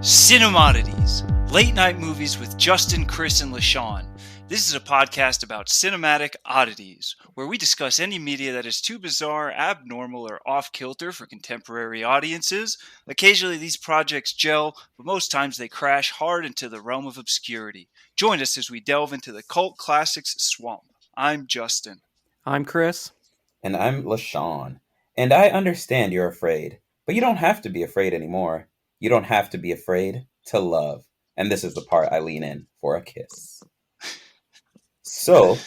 Cinemodities, late night movies with Justin, Chris, and LaShawn. This is a podcast about cinematic oddities, where we discuss any media that is too bizarre, abnormal, or off-kilter for contemporary audiences. Occasionally these projects gel, but most times they crash hard into the realm of obscurity. Join us as we delve into the cult classics swamp. I'm Justin. I'm Chris. And I'm LaShawn. And I understand you're afraid, but you don't have to be afraid anymore. You don't have to be afraid to love. And this is the part I lean in for a kiss. So,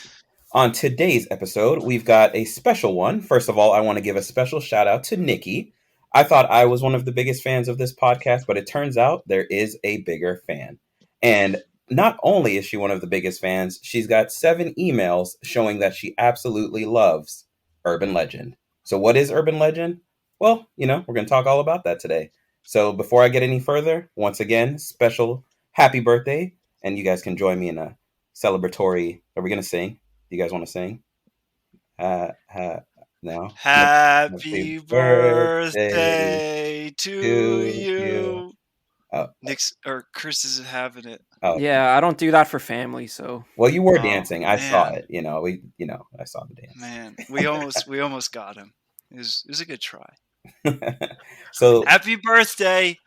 on today's episode, we've got a special one. First of all, I want to give a special shout out to Nikki. I thought I was one of the biggest fans of this podcast, but it turns out there is a bigger fan. And not only is she one of the biggest fans, she's got 7 emails showing that she absolutely loves Urban Legend. So what is Urban Legend? Well, we're going to talk all about that today. So before I get any further, once again, special happy birthday. And you guys can join me in a celebratory. Are we going to sing? Do you guys want to sing? No. Happy birthday to you. Oh. Chris isn't having it. Oh. Yeah, I don't do that for family, so. Well, you were dancing. I saw it. I saw the dance. Man, we almost got him. It was a good try. So happy birthday.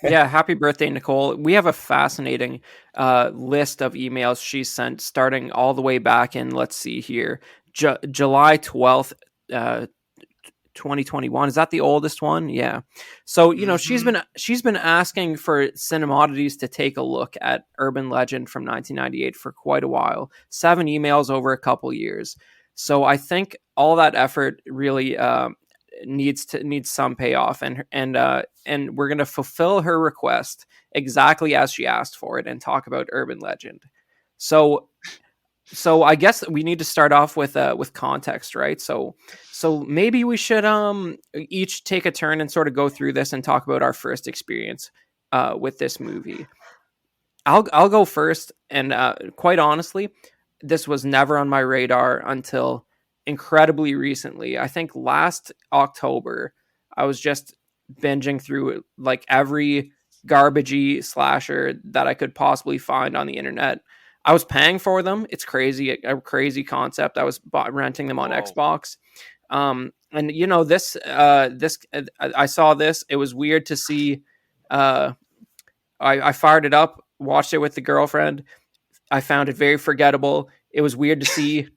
Yeah, happy birthday, Nicole. We have a fascinating list of emails she sent starting all the way back in, let's see here, July 12th, 2021. Is that the oldest one? Yeah. So, she's been asking for Cinemodities to take a look at Urban Legend from 1998 for quite a while. 7 emails over a couple years. So I think all that effort really needs some payoff, and we're going to fulfill her request exactly as she asked for it and talk about Urban Legend. So I guess we need to start off with context, right? So maybe we should each take a turn and sort of go through this and talk about our first experience with this movie. I'll go first, and quite honestly, this was never on my radar until incredibly recently. I think last October, I was just binging through like every garbagey slasher that I could possibly find on the internet. I was paying for them. It's crazy, a crazy concept. I was renting them on Xbox. And this I saw this. It was weird to see. I fired it up, watched it with the girlfriend. I found it very forgettable. It was weird to see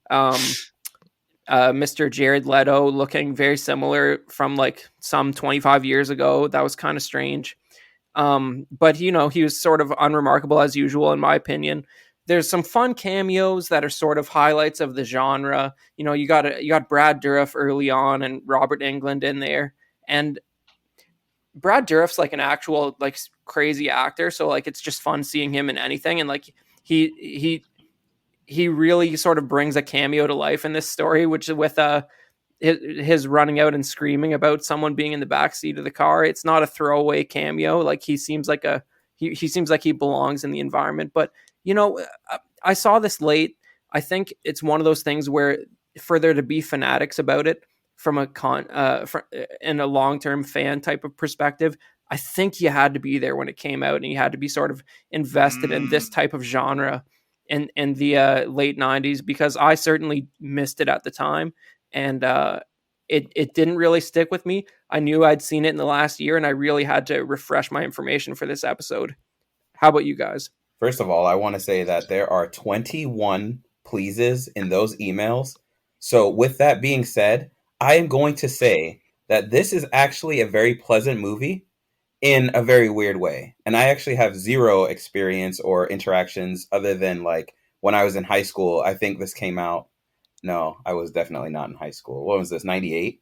Mr. Jared Leto looking very similar from like some 25 years ago. That was kind of strange. But he was sort of unremarkable as usual, in my opinion. There's some fun cameos that are sort of highlights of the genre. You got Brad Dourif early on and Robert Englund in there. And Brad Dourif's like an actual like crazy actor. So like, it's just fun seeing him in anything. And like, he really sort of brings a cameo to life in this story, which is with his running out and screaming about someone being in the backseat of the car. It's not a throwaway cameo. Like he seems like he seems like he belongs in the environment. But I saw this late. I think it's one of those things where for there to be fanatics about it from in a long-term fan type of perspective, I think you had to be there when it came out, and you had to be sort of invested in this type of genre in the late 90s, because I certainly missed it at the time, and it didn't really stick with me. I knew I'd seen it in the last year, and I really had to refresh my information for this episode. How about you guys? First of all, I want to say that there are 21 pleases in those emails. So with that being said, I am going to say that this is actually a very pleasant movie in a very weird way. And I actually have 0 experience or interactions other than like when I was in high school. I think this came out. No, I was definitely not in high school. What was this, 98?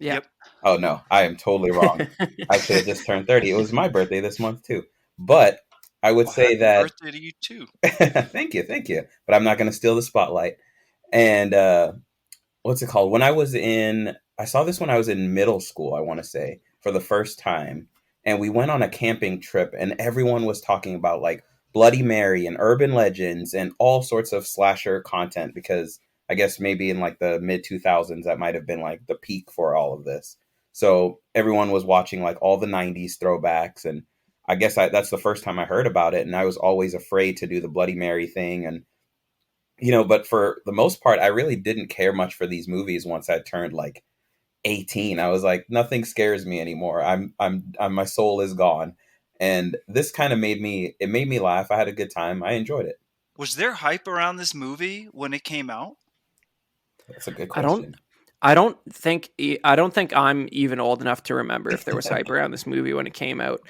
Yep. Oh, no, I am totally wrong. I should have just turned 30. It was my birthday this month, too. But I would say that... Happy birthday to you, too. Thank you. But I'm not going to steal the spotlight. And what's it called? I saw this when I was in middle school, I want to say, for the first time. And we went on a camping trip, and everyone was talking about like Bloody Mary and Urban Legends and all sorts of slasher content, because I guess maybe in like the mid 2000s, that might have been like the peak for all of this. So everyone was watching like all the 90s throwbacks. And I guess that's the first time I heard about it. And I was always afraid to do the Bloody Mary thing. And, but for the most part, I really didn't care much for these movies once I turned like 18. I was like, nothing scares me anymore. I'm my soul is gone. And this kind of made me laugh. I had a good time. I enjoyed it. Was there hype around this movie when it came out? That's a good I don't question. I don't think I'm even old enough to remember if there was hype around this movie when it came out.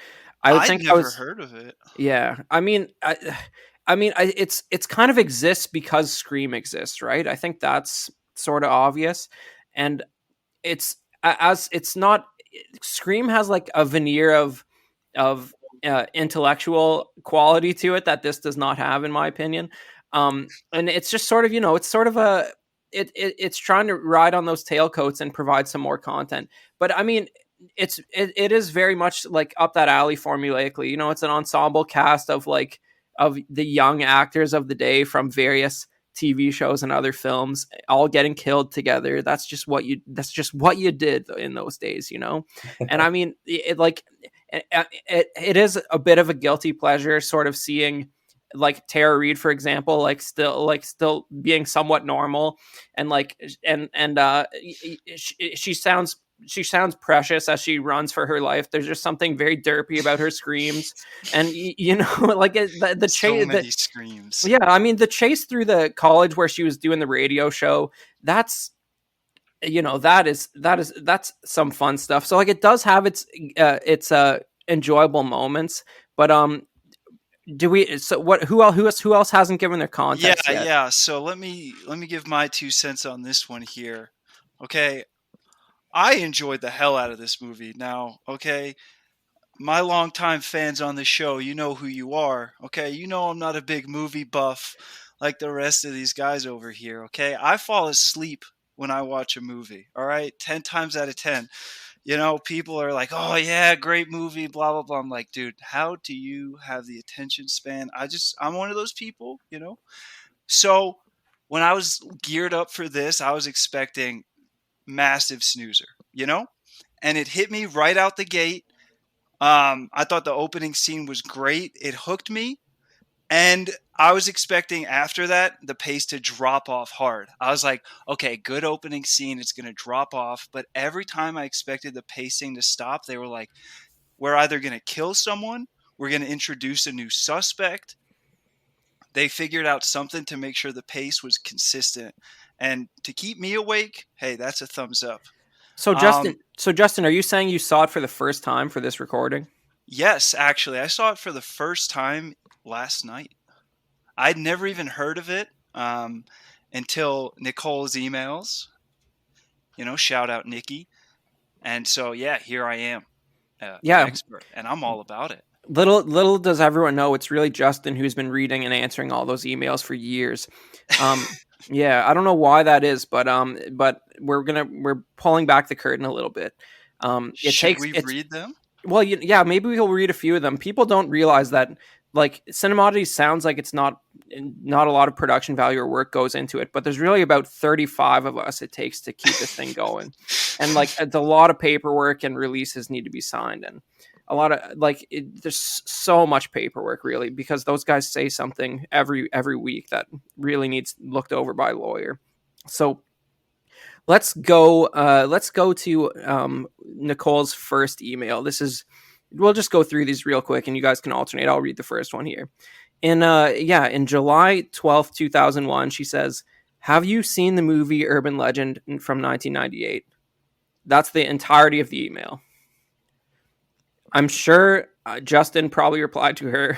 I would I'd think I never was. heard of it. Yeah, it's kind of exists because Scream exists, right? I think that's sort of obvious, and as it's not. Scream has like a veneer of intellectual quality to it that this does not have, in my opinion. And it's just sort of, it's sort of it's trying to ride on those tailcoats and provide some more content. But I mean, it is very much like up that alley formulaically. It's an ensemble cast of the young actors of the day from various TV shows and other films, all getting killed together. That's just what you did in those days. And I mean, it is a bit of a guilty pleasure sort of seeing like Tara Reid, for example, still being somewhat normal, and she sounds precious as she runs for her life. There's just something very derpy about her screams, and like the So chase. many screams. Yeah, I mean the chase through the college where she was doing the radio show. That's that's some fun stuff. So like it does have its enjoyable moments, but do we? So what? Who else hasn't given their context yet? Yeah. So let me give my 2 cents on this one here. Okay, I enjoyed the hell out of this movie. Now, okay, my longtime fans on the show, you know who you are. Okay, I'm not a big movie buff like the rest of these guys over here. Okay, I fall asleep when I watch a movie. All right, 10 times out of 10. People are like, "Oh yeah, great movie," blah blah blah. I'm like, dude, how do you have the attention span? I'm one of those people. So when I was geared up for this, I was expecting massive snoozer, and it hit me right out the gate. I thought the opening scene was great. It hooked me. And I was expecting after that the pace to drop off hard. I was like, okay, good opening scene. It's going to drop off. But every time I expected the pacing to stop, they were like, we're either going to kill someone, we're going to introduce a new suspect. They figured out something to make sure the pace was consistent. And to keep me awake, hey, that's a thumbs up. So Justin, are you saying you saw it for the first time for this recording? Yes, actually, I saw it for the first time last night. I'd never even heard of it until Nicole's emails. Shout out Nikki. And so, yeah, here I am, an expert, and I'm all about it. Little does everyone know, it's really Justin who's been reading and answering all those emails for years. Yeah, I don't know why that is, but we're pulling back the curtain a little bit. Should we read them? Well, yeah, maybe we'll read a few of them. People don't realize that like Cinemodity sounds like it's not a lot of production value or work goes into it, but there's really about 35 of us it takes to keep this thing going. And like it's a lot of paperwork and releases need to be signed, and a lot of there's so much paperwork really, because those guys say something every week that really needs looked over by a lawyer. So let's go to Nicole's first email. We'll just go through these real quick and you guys can alternate. I'll read the first one here. In July 12th, 2001, she says, "Have you seen the movie Urban Legend from 1998?" That's the entirety of the email. I'm sure Justin probably replied to her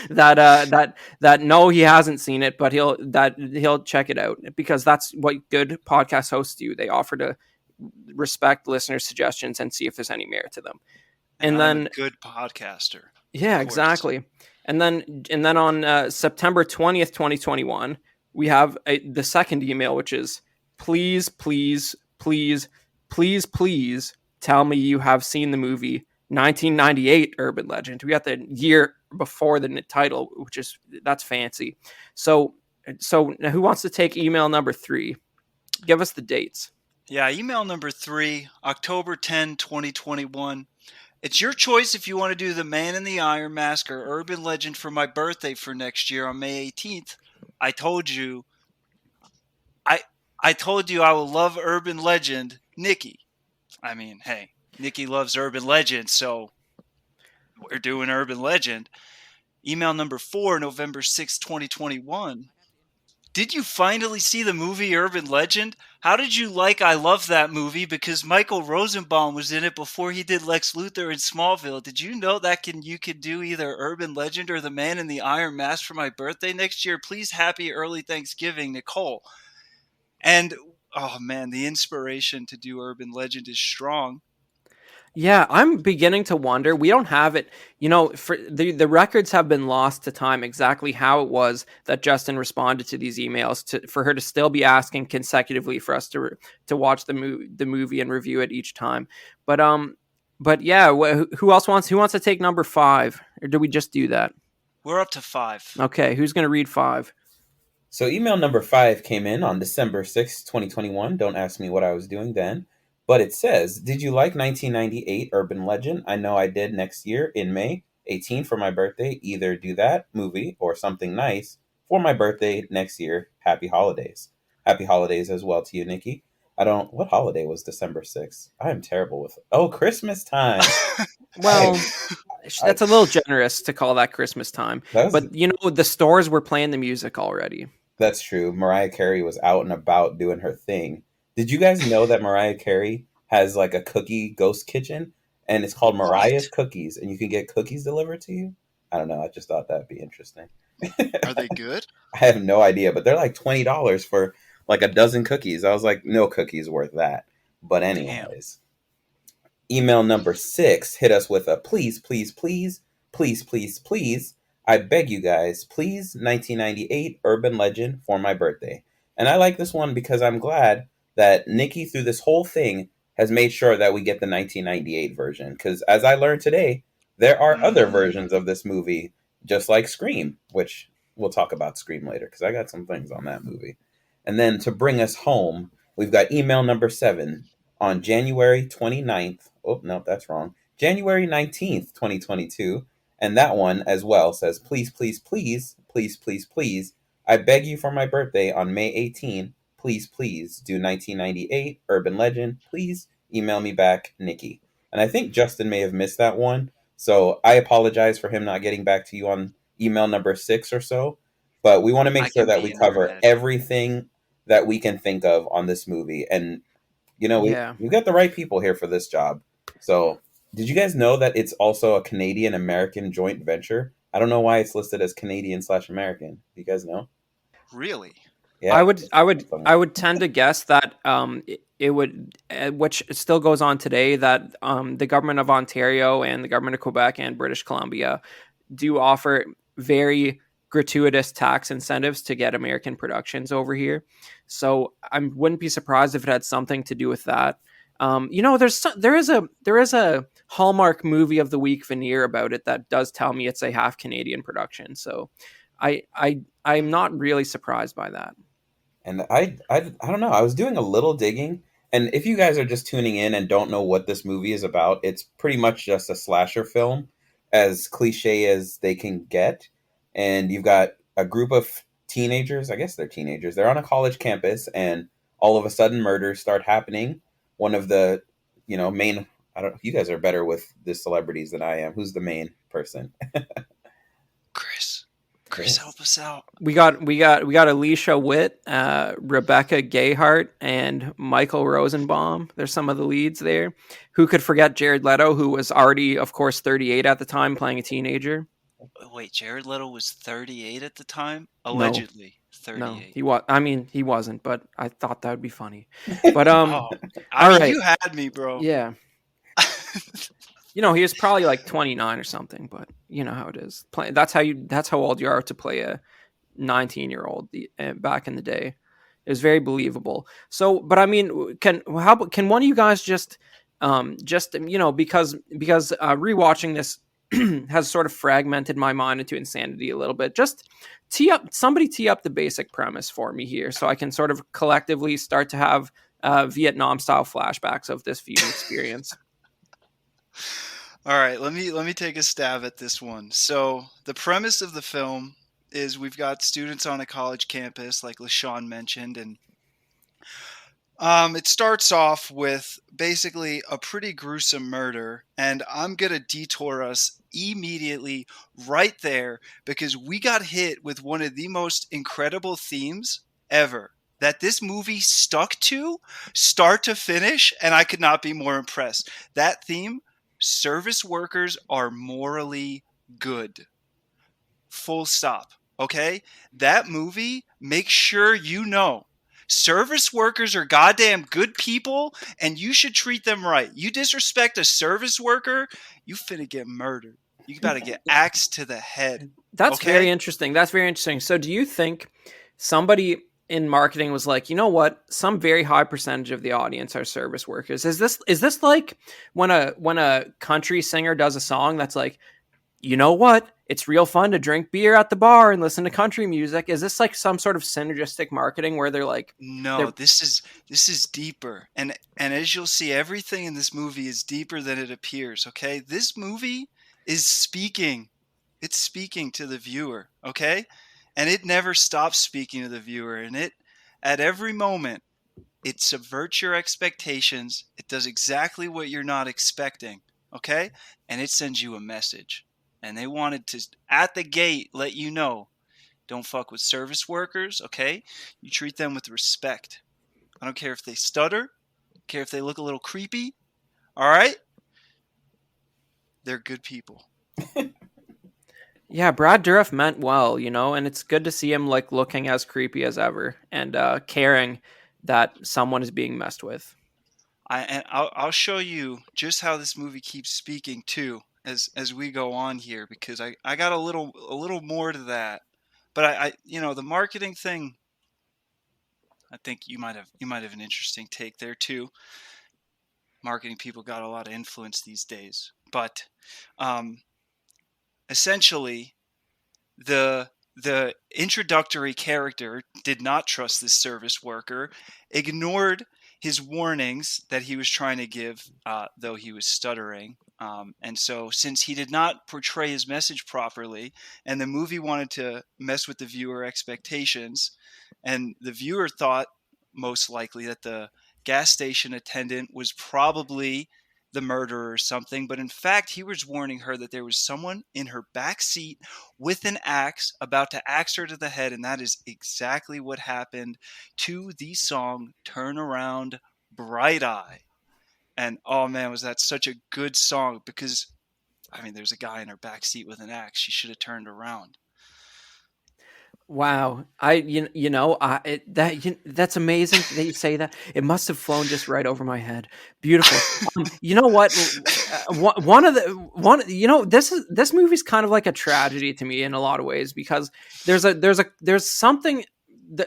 that no, he hasn't seen it, but he'll check it out, because that's what good podcast hosts do. They offer to respect listeners' suggestions and see if there's any merit to them. And then I'm a good podcaster. Yeah, exactly. And then on September 20th, 2021, we have the second email, which is, please tell me you have seen the movie 1998 Urban Legend. We got the year before the title, that's fancy. So who wants to take email number 3? Give us the dates. Yeah, email number 3, October 10, 2021. It's your choice if you want to do the Man in the Iron Mask or Urban Legend for my birthday for next year on May 18th. I told you, I I told you I will love Urban Legend, Nikki. I mean, hey, Nikki loves Urban Legend, so we're doing Urban Legend. Email number 4, November 6th, 2021. Did you finally see the movie Urban Legend? How did you like I Love That Movie? Because Michael Rosenbaum was in it before he did Lex Luthor in Smallville. Did you know that you could do either Urban Legend or The Man in the Iron Mask for my birthday next year? Please, happy early Thanksgiving, Nicole. And oh man, the inspiration to do Urban Legend is strong. Yeah, I'm beginning to wonder. We don't have it, for the records have been lost to time exactly how it was that Justin responded to these emails for her to still be asking consecutively for us to watch the movie and review it each time. But yeah, who else wants to take number 5, or do we just do that? We're up to 5. Okay, who's going to read 5? So email number 5 came in on December 6th, 2021. Don't ask me what I was doing then. But it says, did you like 1998 Urban Legend? I know I did next year in May 18 for my birthday. Either do that movie or something nice for my birthday next year. Happy holidays. Happy holidays as well to you, Nikki. What holiday was December 6th? I am terrible with, Christmas time. Well, I, that's a little generous to call that Christmas time. that was, But the stores were playing the music already. that's true. Mariah Carey was out and about doing her thing. Did you guys know that Mariah Carey has like a cookie ghost kitchen and it's called Mariah's What? Cookies and you can get cookies delivered to you? I don't know. I just thought that'd be interesting. Are they good? I have no idea, but they're like $20 for like a dozen cookies. I was like, no cookies worth that. But Damn. anyways, email number 6 hit us with a please, please, please, please, please, please. I beg you guys, please 1998 Urban Legend for my birthday. And I like this one because I'm glad that Nikki, through this whole thing, has made sure that we get the 1998 version. Because as I learned today, there are other versions of this movie, just like Scream, which we'll talk about Scream later because I got some things on that movie. And then to bring us home, we've got email number 7 on January 29th. Oh, no, that's wrong. January 19th, 2022. And that one as well says, please, please, please, please, please, please, I beg you for my birthday on May 18. Please, please do 1998 Urban Legend. Please email me back, Nikki. And I think Justin may have missed that one. So I apologize for him not getting back to you on email number 6 or so. But we want to make I sure can that be we in your cover head. everything that we can think of on this movie. And Yeah. we've got the right people here for this job. So, did you guys know that it's also a Canadian American joint venture? I don't know why it's listed as Canadian/American. Do you guys know? Really? Yeah. I would tend to guess that it would, which still goes on today, that the government of Ontario and the government of Quebec and British Columbia do offer very gratuitous tax incentives to get American productions over here. So I wouldn't be surprised if it had something to do with that. There is a Hallmark movie of the week veneer about it that does tell me it's a half Canadian production. So I'm not really surprised by that. And I don't know. I was doing a little digging, and if you guys are just tuning in and don't know what this movie is about, it's pretty much just a slasher film, as cliche as they can get. And you've got a group of teenagers. I guess they're teenagers. They're on a college campus, and all of a sudden, murders start happening. One of the, main. I don't. You guys are better with the celebrities than I am. Who's the main person? Chris. Chris, Chris. help us out. We got Alicia Witt, Rebecca Gayhart, and Michael Rosenbaum. There's some of the leads there. Who could forget Jared Leto, who was already, of course, 38 at the time, playing a teenager? Wait, Jared Leto was 38 at the time? No, Allegedly no, 38. he was. I mean, he wasn't, but I thought that would be funny. But Oh, I all mean, right, you had me, bro. yeah. He was probably like 29 or something, but you know how it is. That's how old you are to play a 19-year-old back in the day. It was very believable. So, but I mean, can one of you guys just because rewatching this has sort of fragmented my mind into insanity a little bit. Just tee up the basic premise for me here, so I can sort of collectively start to have Vietnam style flashbacks of this viewing experience. All right, let me take a stab at this one. So the premise of the film is we've got students on a college campus, like LaShawn mentioned, and it starts off with basically a pretty gruesome murder, and I'm gonna detour us immediately right there because we got hit with one of the most incredible themes ever that this movie stuck to start to finish, and I could not be more impressed. That theme: service workers are morally good. Full stop. Okay? That movie makes sure you know service workers are goddamn good people and you should treat them right. You disrespect a service worker, you finna get murdered. You gotta get axed to the head. That's very Okay? interesting. That's very interesting. So do you think somebody in marketing was like, you know what? Some very high percentage of the audience are service workers. Is this like when a country singer does a song that's like, you know what? It's real fun to drink beer at the bar and listen to country music. Is this like some sort of synergistic marketing where they're like, No, they're this is deeper. And as you'll see, everything in this movie is deeper than it appears, okay? This movie is speaking. It's speaking to the viewer, okay? And it never stops speaking to the viewer, and it at every moment it subverts your expectations. It does exactly what you're not expecting, okay? And it sends you a message. And they wanted to at the gate let you know, don't fuck with service workers, okay? You treat them with respect. I don't care if they stutter, I don't care if they look a little creepy. All right? They're good people. yeah, Brad Dourif meant well, and it's good to see him like looking as creepy as ever and caring that someone is being messed with. I'll show you just how this movie keeps speaking too as we go on here because I got a little more to that. But the marketing thing, I think you might have an interesting take there too. Marketing people got a lot of influence these days. But um, essentially, the introductory character did not trust this service worker, ignored his warnings that he was trying to give, though he was stuttering. And so, since he did not portray his message properly, and the movie wanted to mess with the viewer expectations, and the viewer thought most likely that the gas station attendant was probably the murderer or something, but in fact, he was warning her that there was someone in her back seat with an axe about to axe her to the head, and that is exactly what happened to the song Turn Around Bright Eye. And oh man, was that such a good song because I mean, there's a guy in her back seat with an axe. She should have turned around. Wow, that's amazing that you say that. It must have flown just right over my head. Beautiful. You know what? One of the one. This movie's kind of like a tragedy to me in a lot of ways because there's something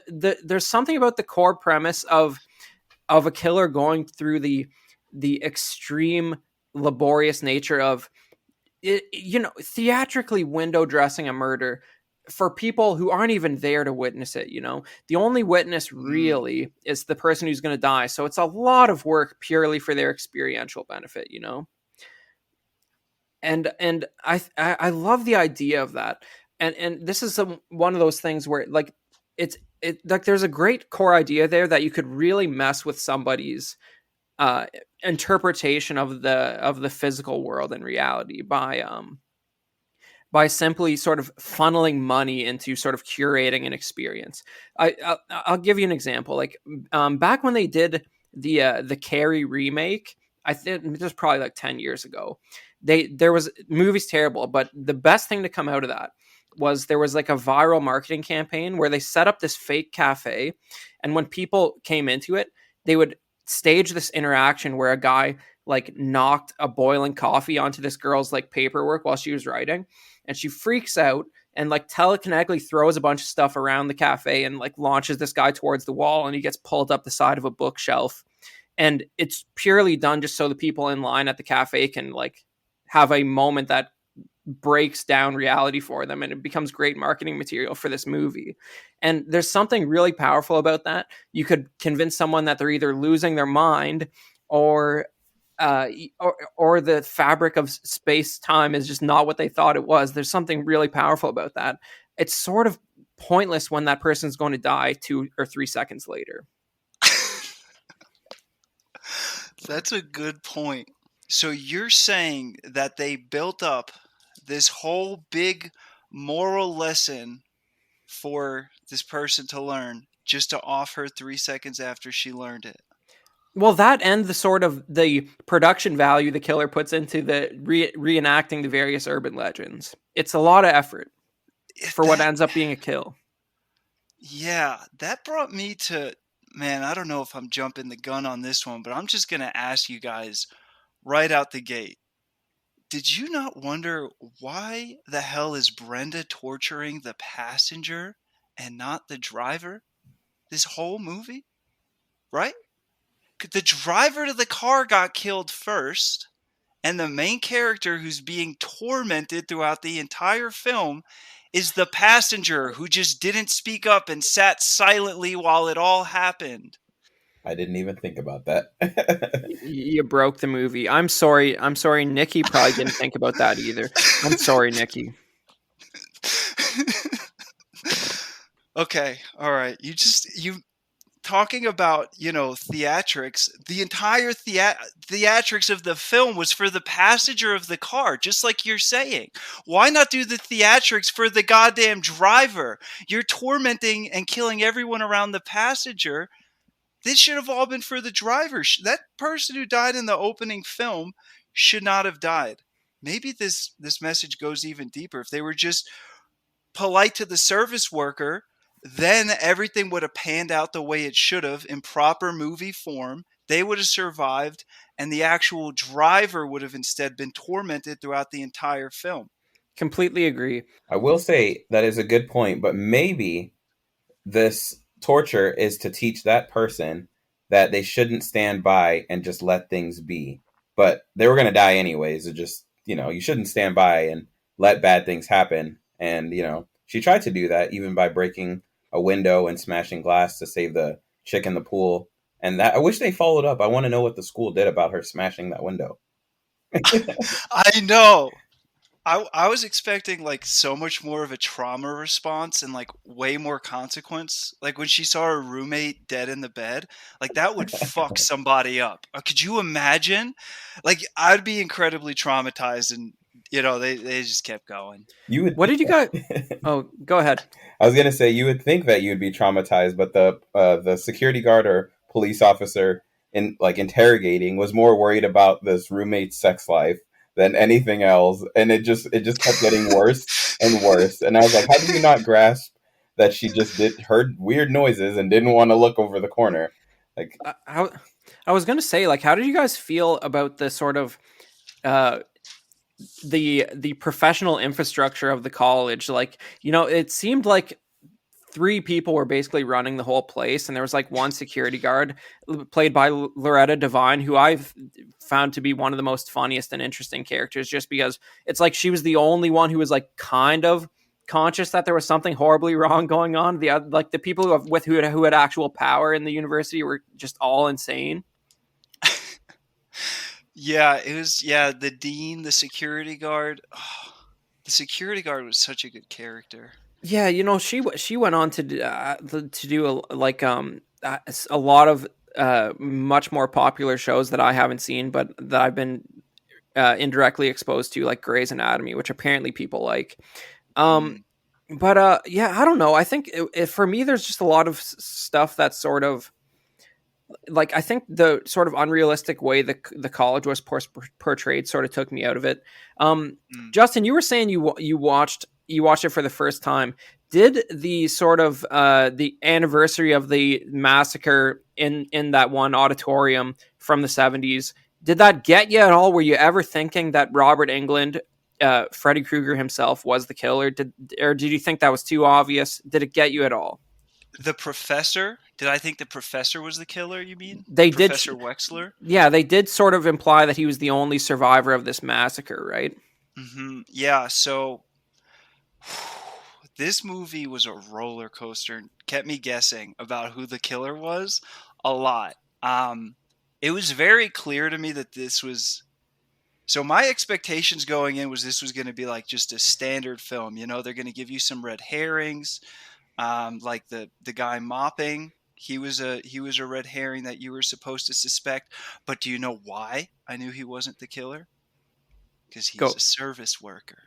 there's something about the core premise of a killer going through the extreme laborious nature of it, theatrically window dressing a murder for people who aren't even there to witness it. The only witness Mm. really is the person who's going to die, so it's a lot of work purely for their experiential benefit. And I love the idea of that. And this is one of those things where like it like there's a great core idea there that you could really mess with somebody's uh interpretation of the physical world and reality by simply sort of funneling money into sort of curating an experience. I'll give you an example. Like back when they did the Carrie remake, I think this was probably like 10 years ago. There was movie's terrible, but the best thing to come out of that was there was like a viral marketing campaign where they set up this fake cafe, and when people came into it, they would stage this interaction where a guy like knocked a boiling coffee onto this girl's like paperwork while she was writing, and she freaks out and like telekinetically throws a bunch of stuff around the cafe and like launches this guy towards the wall, and he gets pulled up the side of a bookshelf. And it's purely done just so the people in line at the cafe can like have a moment that breaks down reality for them, and it becomes great marketing material for this movie. And there's something really powerful about that. You could convince someone that they're either losing their mind, or or the fabric of space time is just not what they thought it was. There's something really powerful about that. It's sort of pointless when that person's going to die 2 or 3 seconds later. That's a good point. So you're saying that they built up this whole big moral lesson for this person to learn just to off her 3 seconds after she learned it. Well, that and the sort of the production value the killer puts into the reenacting the various urban legends. It's a lot of effort for what ends up being a kill. Yeah, that brought me to, man, I don't know if I'm jumping the gun on this one, but I'm just going to ask you guys right out the gate. Did you not wonder why the hell is Brenda torturing the passenger and not the driver this whole movie? Right? The driver of the car got killed first, and the main character who's being tormented throughout the entire film is the passenger who just didn't speak up and sat silently while it all happened. I didn't even think about that. You broke the movie. I'm sorry. Nikki probably didn't think about that either. I'm sorry, Nikki. Okay, all right. You talking about, theatrics. The entire theatrics of the film was for the passenger of the car, just like you're saying. Why not do the theatrics for the goddamn driver? You're tormenting and killing everyone around the passenger. This should have all been for the driver. That person who died in the opening film should not have died. Maybe this message goes even deeper. If they were just polite to the service worker, then everything would have panned out the way it should have in proper movie form. They would have survived, and the actual driver would have instead been tormented throughout the entire film. Completely agree. I will say that is a good point, but maybe this torture is to teach that person that they shouldn't stand by and just let things be. But they were going to die anyways. It just, you shouldn't stand by and let bad things happen. And, she tried to do that even by breaking a window and smashing glass to save the chick in the pool. And that, I wish they followed up. I want to know what the school did about her smashing that window. I know. I was expecting like so much more of a trauma response and like way more consequence. Like when she saw her roommate dead in the bed, like that would fuck somebody up. Could you imagine? Like I'd be incredibly traumatized, and they just kept going. What did you guys? Oh, go ahead. I was gonna say you would think that you'd be traumatized, but the security guard or police officer interrogating was more worried about this roommate's sex life than anything else, and it just kept getting worse and worse. And I was like, how do you not grasp that she just heard weird noises and didn't want to look over the corner? Like, I was gonna say, like, how did you guys feel about the sort of the professional infrastructure of the college? Like, it seemed like 3 people were basically running the whole place, and there was like one security guard played by Loretta Devine, who I've found to be one of the most funniest and interesting characters, just because it's like she was the only one who was like kind of conscious that there was something horribly wrong going on. The people who had actual power in the university were just all insane. Yeah, it was. Yeah, the dean, the security guard. Oh, the security guard was such a good character. Yeah, she went on to do a lot of much more popular shows that I haven't seen, but that I've been indirectly exposed to, like Grey's Anatomy, which apparently people like. But yeah, I don't know. I think for me, there's just a lot of stuff that's sort of like, I think the sort of unrealistic way the college was portrayed sort of took me out of it. Justin, you were saying you watched it for the first time. Did the sort of the anniversary of the massacre in that one auditorium from the 70s, did that get you at all? Were you ever thinking that Robert Englund, Freddy Krueger himself, was the killer? Or did you think that was too obvious? Did it get you at all? The professor? Did I think the professor was the killer, you mean? Professor Wexler? Yeah, they did sort of imply that he was the only survivor of this massacre, right? Yeah, so this movie was a roller coaster and kept me guessing about who the killer was a lot. Um, it was very clear to me that this was. So my expectations going in was this was going to be like just a standard film. You know, they're going to give you some red herrings, like the guy mopping. He was a red herring that you were supposed to suspect. But do you know why I knew he wasn't the killer? Because he's Go. a service worker.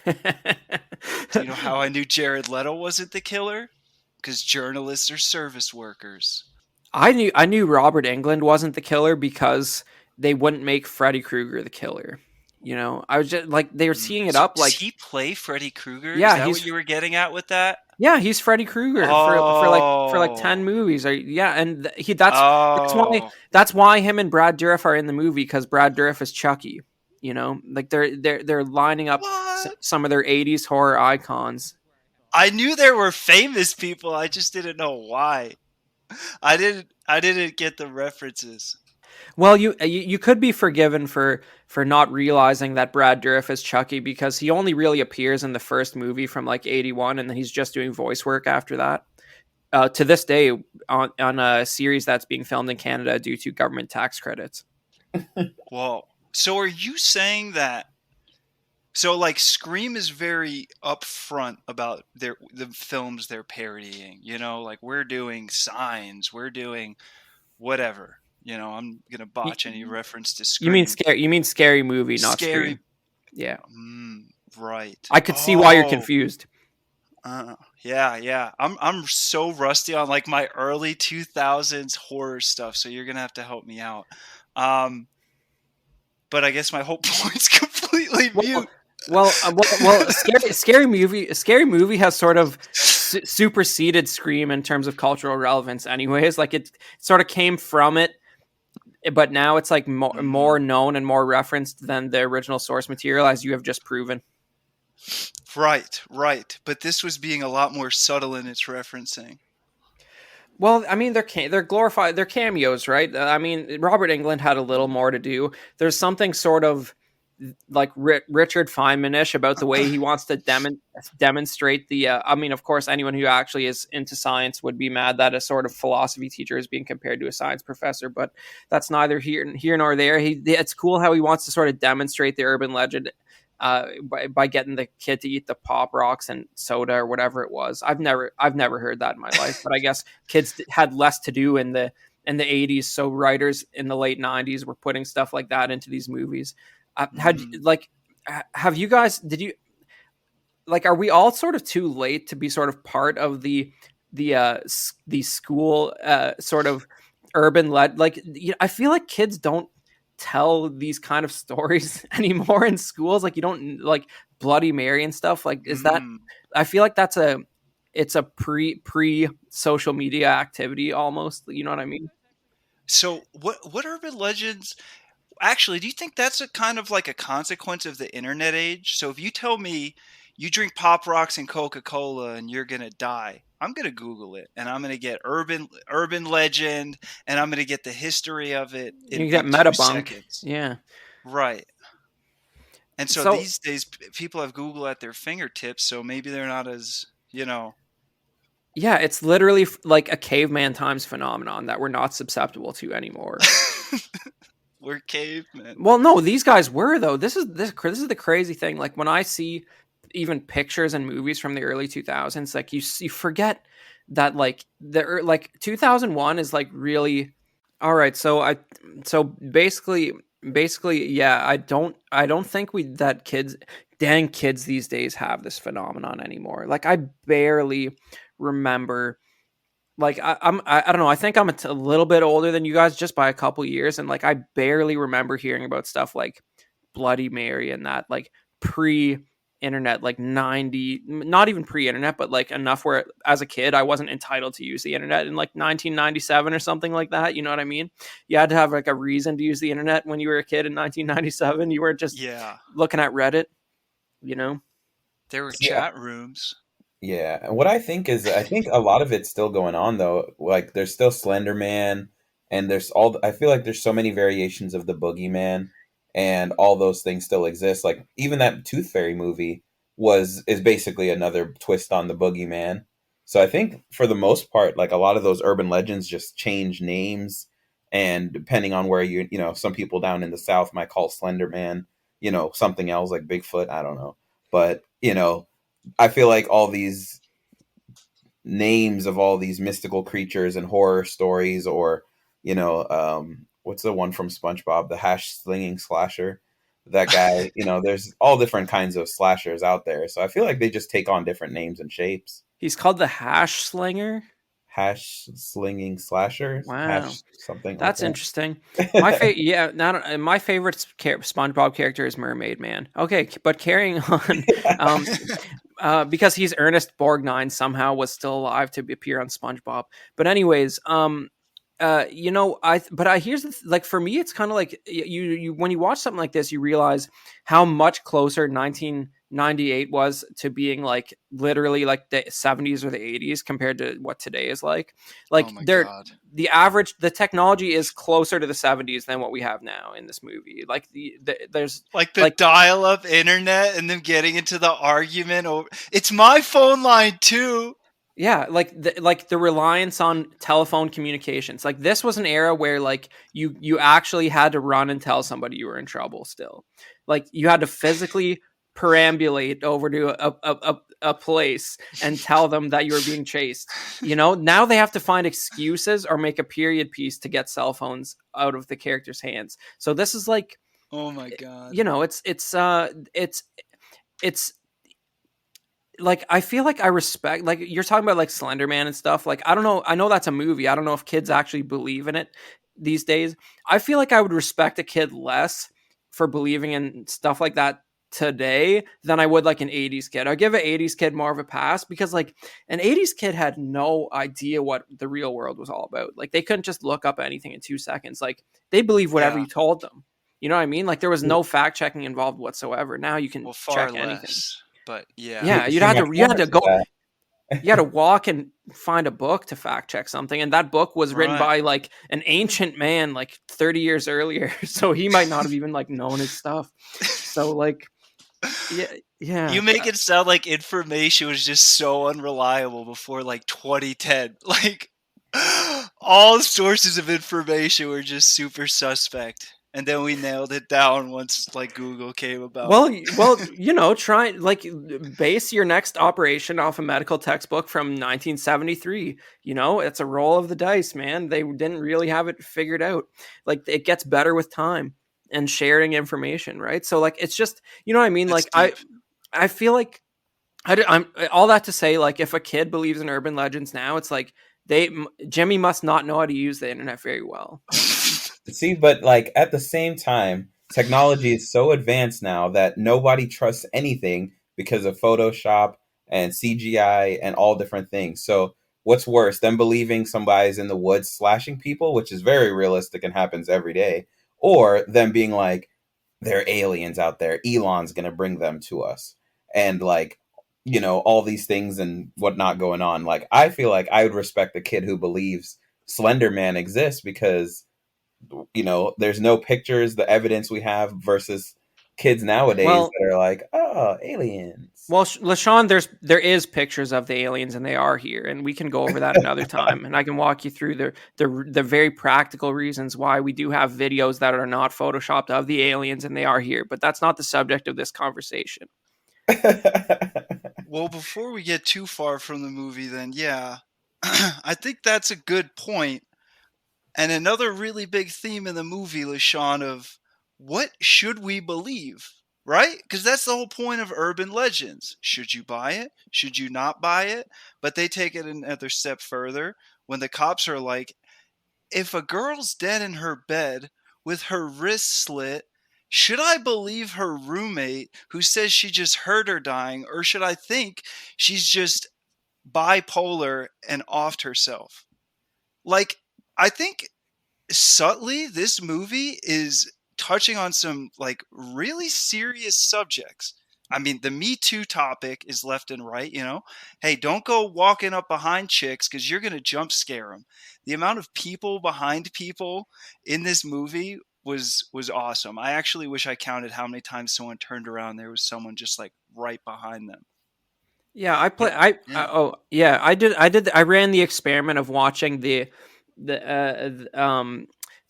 Do you know how I knew Jared Leto wasn't the killer? Because journalists are service workers. I knew Robert Englund wasn't the killer because they wouldn't make Freddy Krueger the killer. You know, I was just like they were teeing it So up does like, he play Freddy Krueger? Is yeah, that what you were getting at with that? he's Freddy Krueger for like 10 Oh, movies. Or yeah, and that's why oh, him and Brad Dourif are in the movie, because Brad Dourif is Chucky. You know, like they're lining up what? some of their 80s horror icons. I knew there were famous people. I just didn't know why. I didn't get the references. Well, you could be forgiven for not realizing that Brad Dourif is Chucky, because he only really appears in the first movie from like 81, and then he's just doing voice work after that. To this day, on a series that's being filmed in Canada due to government tax credits. Well, so are you saying that? So like Scream is very upfront about the films they're parodying. You know, like we're doing Signs, we're doing whatever. You know, I'm gonna You, botch any reference to you mean Scream. scary? You mean Scary Movie, not Scary. Scream? Yeah, Right. I could see why you're Oh. confused. Yeah, yeah. I'm so rusty on like my early 2000s horror stuff, so you're gonna have to help me out. Um, but I guess my whole point's completely mute. Scary Movie has sort of superseded Scream in terms of cultural relevance. Anyways, like it sort of came from it, but now it's like more known and more referenced than the original source material, as you have just proven. Right, right. But this was being a lot more subtle in its referencing. Well, I mean, they're glorified. They're cameos, right? I mean, Robert Englund had a little more to do. There's something sort of like Richard Feynman-ish about the way he wants to demonstrate the. I mean, of course, anyone who actually is into science would be mad that a sort of philosophy teacher is being compared to a science professor, but that's neither here nor there. It's cool how he wants to sort of demonstrate the urban legend. By getting the kid to eat the pop rocks and soda or whatever it was. I've never heard that in my life, but I guess kids had less to do in the 80s, so writers in the late 90s were putting stuff like that into these movies. Have you guys, did you like, are we all sort of too late to be sort of part of the school sort of urban led, like, you know, I feel like kids don't tell these kind of stories anymore in schools. Like, you don't, like, Bloody Mary and stuff, like, is that, I feel like it's a pre social media activity almost, you know what I mean? So what urban legends actually, do you think that's a kind of like a consequence of the internet age? So if you tell me you drink Pop Rocks and Coca-Cola and you're gonna die, I'm gonna Google it and I'm gonna get urban legend and I'm gonna get the history of it You get in 2 Metabunk. seconds. Yeah. Right. And so So these days people have Google at their fingertips, so maybe they're not as, you know. yeah, it's literally like a caveman times phenomenon that we're not susceptible to anymore. We're cavemen. Well, no, these guys were, though. This is the crazy thing. Like, when I see even pictures and movies from the early 2000s, like, you forget that, like, like 2001 is like really all right. So basically, yeah, I don't think that kids these days have this phenomenon anymore. Like, I barely remember. Like, I don't know. I think I'm a little bit older than you guys, just by a couple years, and like I barely remember hearing about stuff like Bloody Mary and that, like, pre-internet, like 90, not even pre-internet, but like enough where as a kid I wasn't entitled to use the internet in like 1997 or something like that. You know what I mean? You had to have like a reason to use the internet when you were a kid in 1997. You weren't just Yeah. looking at Reddit. You know? There were Yeah. chat rooms. Yeah, and what I think is, I think a lot of it's still going on though. Like, there's still Slender Man, and there's all. I feel like there's so many variations of the Boogeyman. and all those things still exist. Like even that Tooth Fairy movie is basically another twist on the boogeyman. So I think for the most part, like a lot of those urban legends just change names, and depending on where some people down in the South might call Slender Man, something else like Bigfoot. I don't know, but I feel like all these names of all these mystical creatures and horror stories, or what's the one from SpongeBob, the hash slinging slasher, that guy. There's all different kinds of slashers out there, so I feel like they just take on different names and shapes. He's called the Hash Slinger. Hash slinging slasher, Wow, hash something like that's that. interesting. My favorite, yeah, not my favorite SpongeBob character is Mermaid Man. Okay, but carrying on, um, because he's Ernest Borgnine somehow was still alive to appear on SpongeBob. But anyways, here's like for me, it's kind of like you when you watch something like this, you realize how much closer 1998 was to being like literally like the 70s or the 80s compared to what today is like. Oh Like my God. the technology is closer to the 70s than what we have now in this movie. Like there's Like the like dial-up internet and them getting into the argument over it's my phone line too. yeah, like the reliance on telephone communications. Like this was an era where like you actually had to run and tell somebody you were in trouble still. Like you had to physically perambulate over to a place and tell them that you were being chased. Now they have to find excuses or make a period piece to get cell phones out of the character's hands. So this is like, Oh my God. it's like I feel like I respect, like you're talking about like Slender Man and stuff. Like I don't know, I know that's a movie. I don't know if kids actually believe in it these days. I feel like I would respect a kid less for believing in stuff like that today than I would like an 80s kid. I give an 80s kid more of a pass because like an 80s kid had no idea what the real world was all about. Like they couldn't just look up anything in 2 seconds. Like they believe whatever Yeah. you told them. You know what I mean? Like there was no fact checking involved whatsoever. Now you can Well, far check anything. less. But yeah. Yeah, See, my you had counter to to go, that. you had to walk and find a book to fact check something, and that book was written Right. by like an ancient man like 30 years earlier, so he might not have even like known his stuff. So like yeah, You yeah. make it sound like information was just so unreliable before like 2010. Like all sources of information were just super suspect. And then we nailed it down once like Google came about. Well, try like base your next operation off a medical textbook from 1973. It's a roll of the dice, man. They didn't really have it figured out. Like it gets better with time and sharing information, right? So like it's just, you know what I mean? It's Like deep. I feel like I'm all that to say, like if a kid believes in urban legends now, it's like Jimmy must not know how to use the internet very well. See, but like at the same time, technology is so advanced now that nobody trusts anything because of Photoshop and CGI and all different things. So what's worse, them believing somebody's in the woods slashing people, which is very realistic and happens every day, or them being like, there are aliens out there, Elon's gonna bring them to us. And like, all these things and whatnot going on. Like I feel like I would respect a kid who believes Slender Man exists because there's no pictures, the evidence we have versus kids nowadays Well, that are like, oh, aliens. Well, LaShawn, there is pictures of the aliens, and they are here, and we can go over that another time, and I can walk you through the very practical reasons why we do have videos that are not photoshopped of the aliens, and they are here. But that's not the subject of this conversation. Well, before we get too far from the movie, then yeah, I think that's a good point. And another really big theme in the movie, LaShawn, of what should we believe, right? Because that's the whole point of urban legends. Should you buy it? Should you not buy it? But they take it another step further when the cops are like, if a girl's dead in her bed with her wrist slit, should I believe her roommate who says she just heard her dying, or should I think she's just bipolar and offed herself? Like, I think subtly this movie is touching on some like really serious subjects. I mean, the Me Too topic is left and right, Hey, don't go walking up behind chicks because you're going to jump scare them. The amount of people behind people in this movie was awesome. I actually wish I counted how many times someone turned around. There was someone just like right behind them. Yeah, I play. But yeah, Oh yeah, I ran the experiment of watching the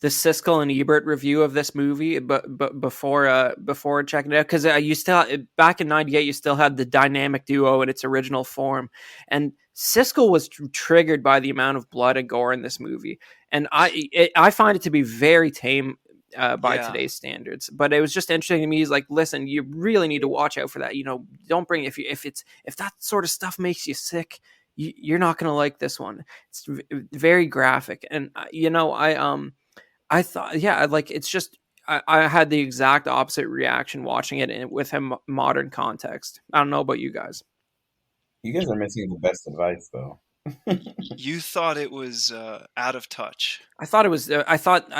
the Siskel and Ebert review of this movie, but before checking it out, because you still back in '98 you still had the dynamic duo in its original form, and Siskel was triggered by the amount of blood and gore in this movie, and I find it to be very tame by yeah, today's standards. But it was just interesting to me. He's like, listen, you really need to watch out for that. Don't bring if that sort of stuff makes you sick, you're not gonna like this one. It's very graphic, and I thought, yeah, like it's just. I had the exact opposite reaction watching it with a modern context. I don't know about you guys. You guys are missing the best advice, though. you thought it was out of touch. I thought it was. I thought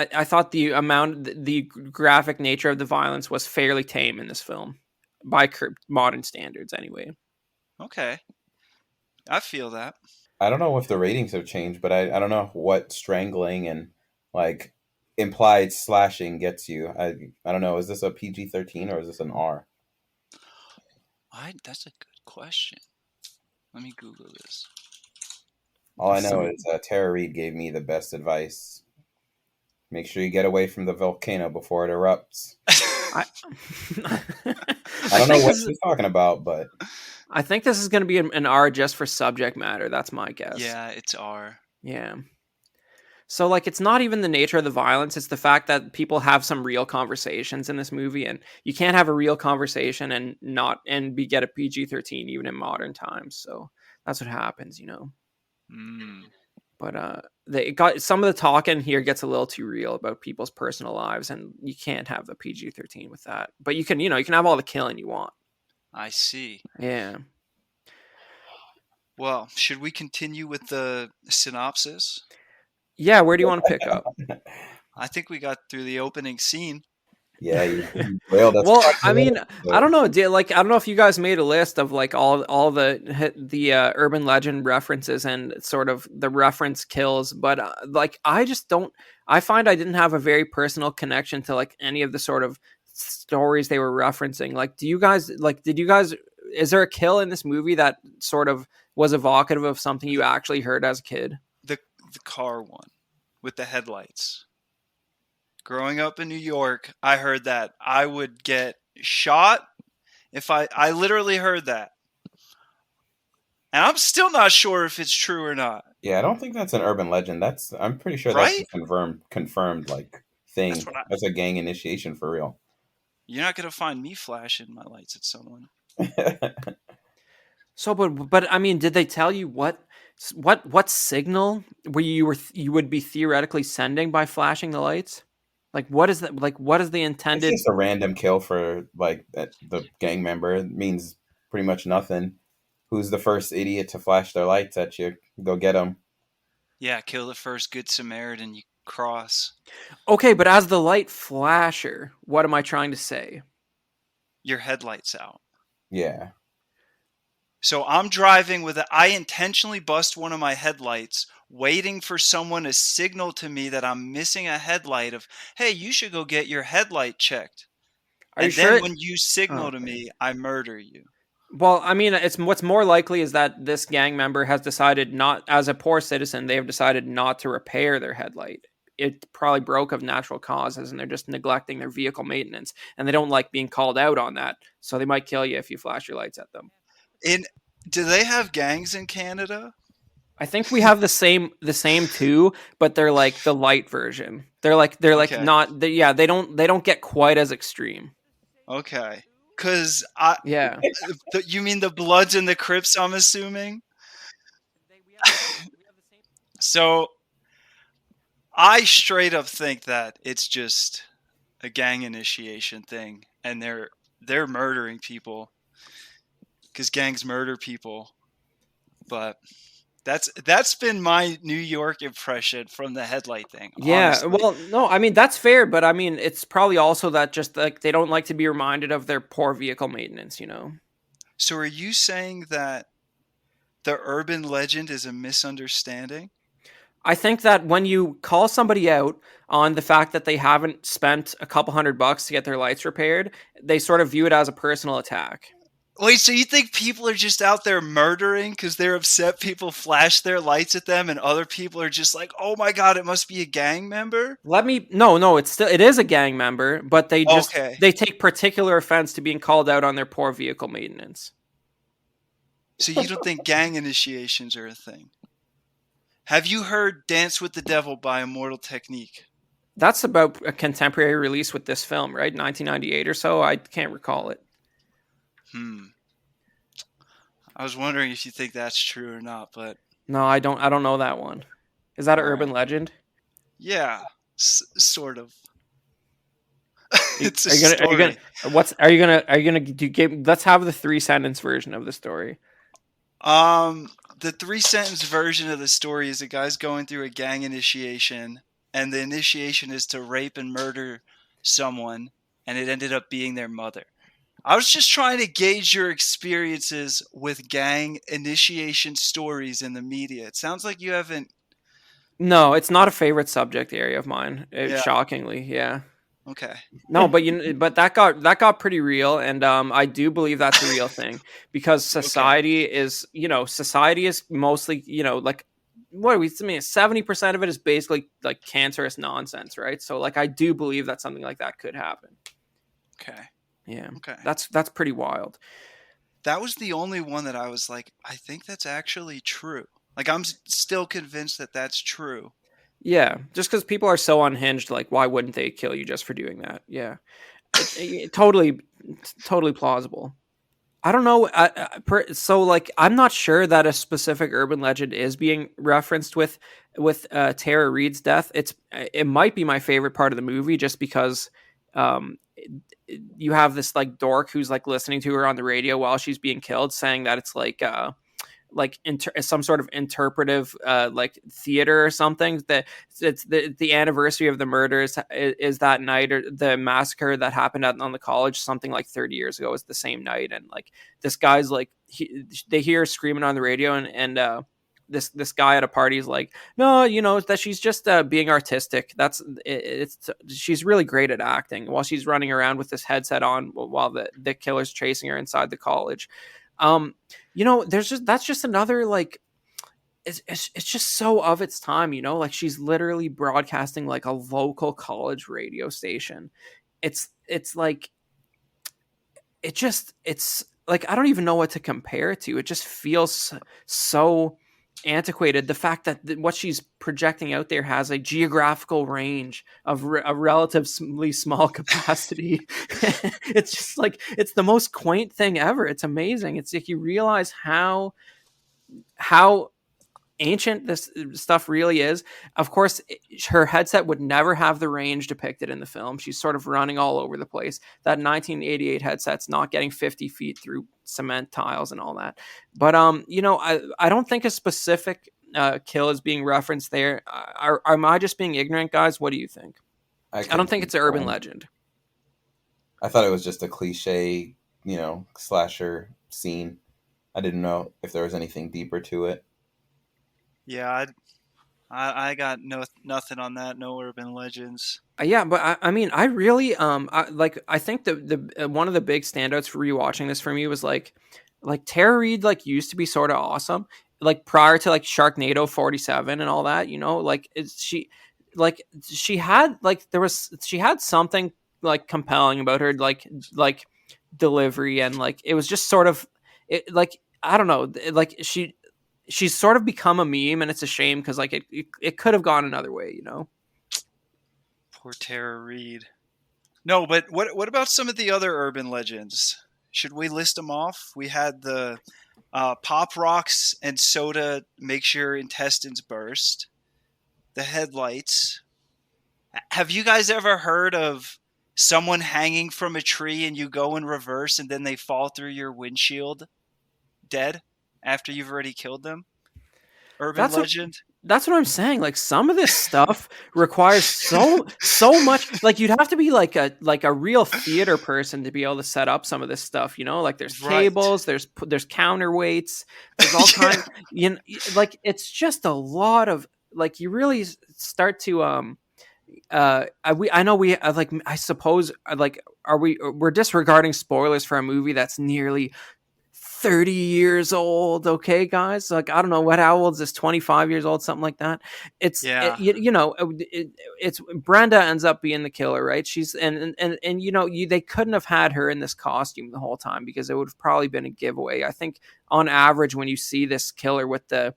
the graphic nature of the violence was fairly tame in this film, by modern standards, anyway. Okay, I feel that. I don't know if the ratings have changed, but I don't know what strangling and like implied slashing gets you. I don't know. Is this a PG-13 or is this an R? That's a good question. Let me Google this. All I know Some is Tara Reid gave me the best advice. Make sure you get away from the volcano before it erupts. I, I don't know what she's talking about, but I think this is going to be an R just for subject matter. That's my guess. Yeah, it's R. Yeah. So like it's not even the nature of the violence, it's the fact that people have some real conversations in this movie, and you can't have a real conversation and not and be get a PG-13 even in modern times. So that's what happens. Mm. But they got some of the talking here gets a little too real about people's personal lives, and you can't have the PG-13 with that. But you can have all the killing you want. I see. Yeah. Well, should we continue with the synopsis? Yeah, where do you want to pick up? I think we got through the opening scene. yeah, you railed us. Well, back I to mean, it, I so- don't know. I don't know if you guys made a list of like all the urban legend references and sort of the reference kills, but like I just don't. I find I didn't have a very personal connection to like any of the sort of stories they were referencing. Like, do you guys like? Did you guys? Is there a kill in this movie that sort of was evocative of something you actually heard as a kid? The car one with the headlights. Growing up in New York, I heard that I would get shot if I literally heard that. And I'm still not sure if it's true or not. Yeah, I don't think that's an urban legend. I'm pretty sure that's a Right? confirmed like That's thing. what I That's a gang initiation for real. You're not gonna find me flashing my lights at someone. So, but I mean, did they tell you what signal you would be theoretically sending by flashing the lights? Like, what is that? Like, what is the It's intended? just a random kill for like the gang member. It means pretty much nothing. Who's the first idiot to flash their lights at you? Go get them. Yeah, kill the first good Samaritan you cross. Okay, but as the light flasher, what am I trying to say? Your headlights out. Yeah. So I'm driving I intentionally bust one of my headlights, waiting for someone to signal to me that I'm missing a headlight of, hey, you should go get your headlight checked. Are you And sure? then when you signal Oh. to me, I murder you. Well, I mean, it's what's more likely is that this gang member has decided not, as a poor citizen, they have decided not to repair their headlight. It probably broke of natural causes, and they're just neglecting their vehicle maintenance, and they don't like being called out on that, so they might kill you if you flash your lights at them. Do they have gangs in Canada? I think we have the same too, but they're like the light version. They're like Okay. not yeah, they don't get quite as extreme. Okay. Because Yeah. you mean the Bloods and the Crips, I'm assuming? So I straight up think that it's just a gang initiation thing, and they're murdering people because gangs murder people. But that's been my New York impression from the headlight thing, Yeah, honestly. well, no, I mean that's fair, but I mean it's probably also that just like they don't like to be reminded of their poor vehicle maintenance. So are you saying that the urban legend is a misunderstanding? I think that when you call somebody out on the fact that they haven't spent a couple $100 to get their lights repaired, they sort of view it as a personal attack. Wait, so you think people are just out there murdering because they're upset people flash their lights at them, and other people are just like, "Oh my god, it must be a gang member"? No, it is a gang member, but Okay, they take particular offense to being called out on their poor vehicle maintenance. so you don't think gang initiations are a thing? Have you heard "Dance with the Devil" by Immortal Technique? That's about a contemporary release with this film, right? 1998 or so. I can't recall it. I was wondering if you think that's true or not, but No, I don't. I don't know that one. Is that an all urban right. legend? Yeah, sort of. You- It's a Are you gonna? Are you story. gonna? What's? Are you gonna? Are you gonna do? Let's have the 3-sentence version of the story. The 3-sentence version of the story is a guy's going through a gang initiation, and the initiation is to rape and murder someone, and it ended up being their mother. I was just trying to gauge your experiences with gang initiation stories in the media. It sounds like you haven't. No, it's not a favorite subject area of mine. Yeah. Shockingly, yeah. Okay. No, but that got pretty real, and I do believe that's a real thing because society is mostly like what are we? I mean, 70% of it is basically like cancerous nonsense, right? So like I do believe that something like that could happen. Okay. Yeah, Okay. that's pretty wild. That was the only one that I was like, I think that's actually true. Like I'm still convinced that that's true. Yeah, just because people are so unhinged, like why wouldn't they kill you just for doing that? Yeah, totally plausible. I don't know. So, like, I'm not sure that a specific urban legend is being referenced with Tara Reid's death. It might be my favorite part of the movie just because you have this like dork who's like listening to her on the radio while she's being killed, saying that it's like some sort of interpretive like theater or something, that it's the anniversary of the murders is that night, or the massacre that happened on the college something like 30 years ago is the same night, and like this guy's like they hear screaming on the radio, and this guy at a party is like, no, that she's just being artistic. She's really great at acting while she's running around with this headset on while the killer's chasing her inside the college. That's just another like it's just so of its time, like she's literally broadcasting like a local college radio station. It's like it's like I don't even know what to compare it to. It just feels so antiquated. The fact that what she's projecting out there has a geographical range of a relatively small capacity. It's just like it's the most quaint thing ever. It's amazing. It's like you realize how ancient this stuff really is. Of course, her headset would never have the range depicted in the film. She's sort of running all over the place. That 1988 headset's not getting 50 feet through cement tiles and all that. But I don't think a specific kill is being referenced there. Am I just being ignorant, guys? What do you think? I don't think it's an urban legend. I thought it was just a cliche, slasher scene. I didn't know if there was anything deeper to it. Yeah, I got nothing on that. No urban legends. Yeah, but I mean, I really I think the one of the big standouts for rewatching this for me was like Tara Reid like used to be sort of awesome, like prior to like Sharknado 47 and all that. She had she had something like compelling about her, like delivery, and like it was just sort of like I don't know, like she's sort of become a meme, and it's a shame because like it could have gone another way. Poor Tara Reid. No, but what about some of the other urban legends? Should we list them off? We had the pop rocks and soda makes your intestines burst. The headlights. Have you guys ever heard of someone hanging from a tree and you go in reverse and then they fall through your windshield dead after you've already killed them? Urban legend? That's what I'm saying. Like some of this stuff requires so much. Like you'd have to be like a real theater person to be able to set up some of this stuff. Like there's cables, there's counterweights, there's all kinds. Like it's just a lot of like you really start to I know we like, I suppose, like, we're disregarding spoilers for a movie that's nearly 30 years old. Okay, guys, like, I don't know what, how old is this, 25 years old, something like that. Yeah. It's Brenda ends up being the killer, right? She's and they couldn't have had her in this costume the whole time, because it would have probably been a giveaway. I think on average, when you see this killer with the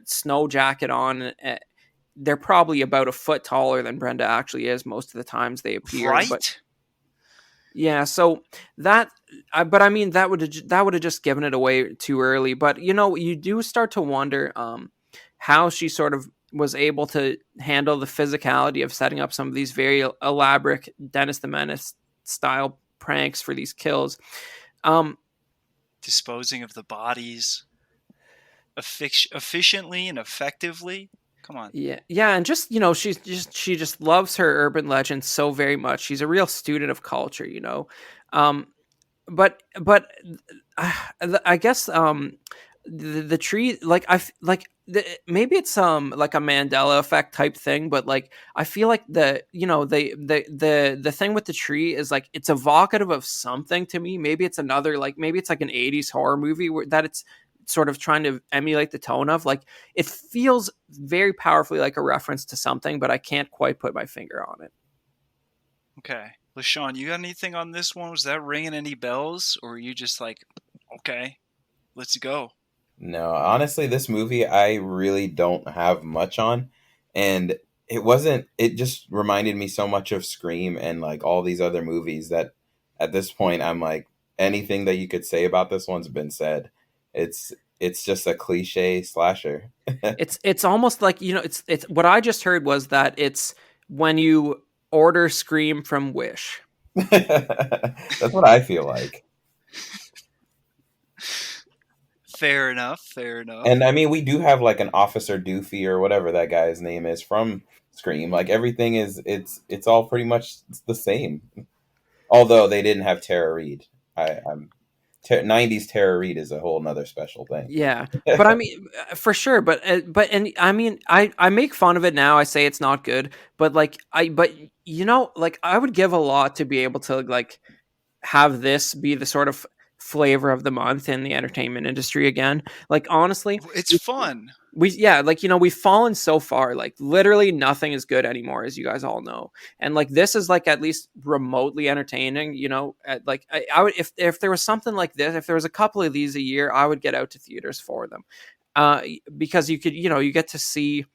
snow jacket on, they're probably about a foot taller than Brenda actually is most of the times they appear. But Right? yeah, so that, but I mean, that would have just given it away too early. But you do start to wonder how she sort of was able to handle the physicality of setting up some of these very elaborate Dennis the Menace style pranks for these kills. Disposing of the bodies efficiently and effectively. Come on. Yeah, and just she just loves her urban legends so very much. She's a real student of culture, um, but I guess the tree, like, maybe it's like a Mandela effect type thing, but like I feel like the thing with the tree is like it's evocative of something to me. Maybe it's another, like, maybe it's like an 80s horror movie that it's sort of trying to emulate the tone of. Like, it feels very powerfully like a reference to something, but I can't quite put my finger on it. Okay. LaShawn, you got anything on this one? Was that ringing any bells? Or are you just like, okay, let's go? No, honestly, this movie I really don't have much on, and it just reminded me so much of Scream and like all these other movies that at this point I'm like, anything that you could say about this one's been said. It's it's just a cliche slasher. It's almost like, it's what I just heard was that it's when you order Scream from Wish. That's what I feel like. Fair enough. Fair enough. And I mean, we do have like an Officer Doofy or whatever that guy's name is from Scream. Like everything is it's all pretty much the same. Although they didn't have Tara Reid. I'm 90s Tara Reid is a whole nother special thing. Yeah, but I mean, for sure. But and I mean, I make fun of it now. I say it's not good, but like like I would give a lot to be able to like have this be the sort of flavor of the month in the entertainment industry again. Like, honestly, It's fun. yeah, like, we've fallen so far. Like, literally nothing is good anymore, as you guys all know. And like, this is like at least remotely entertaining. Like, I would, if there was something like this, if there was a couple of these a year, I would get out to theaters for them. Because you could, you get to see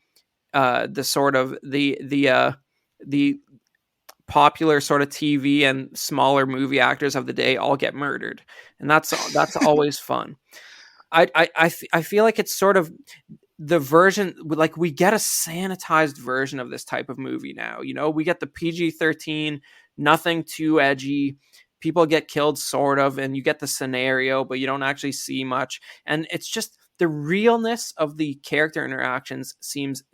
the sort of the popular sort of TV and smaller movie actors of the day all get murdered, and that's always fun. I feel like it's sort of the version, like, we get a sanitized version of this type of movie now. We get the PG-13, nothing too edgy. People get killed, sort of, and you get the scenario, but you don't actually see much. And it's just the realness of the character interactions seems,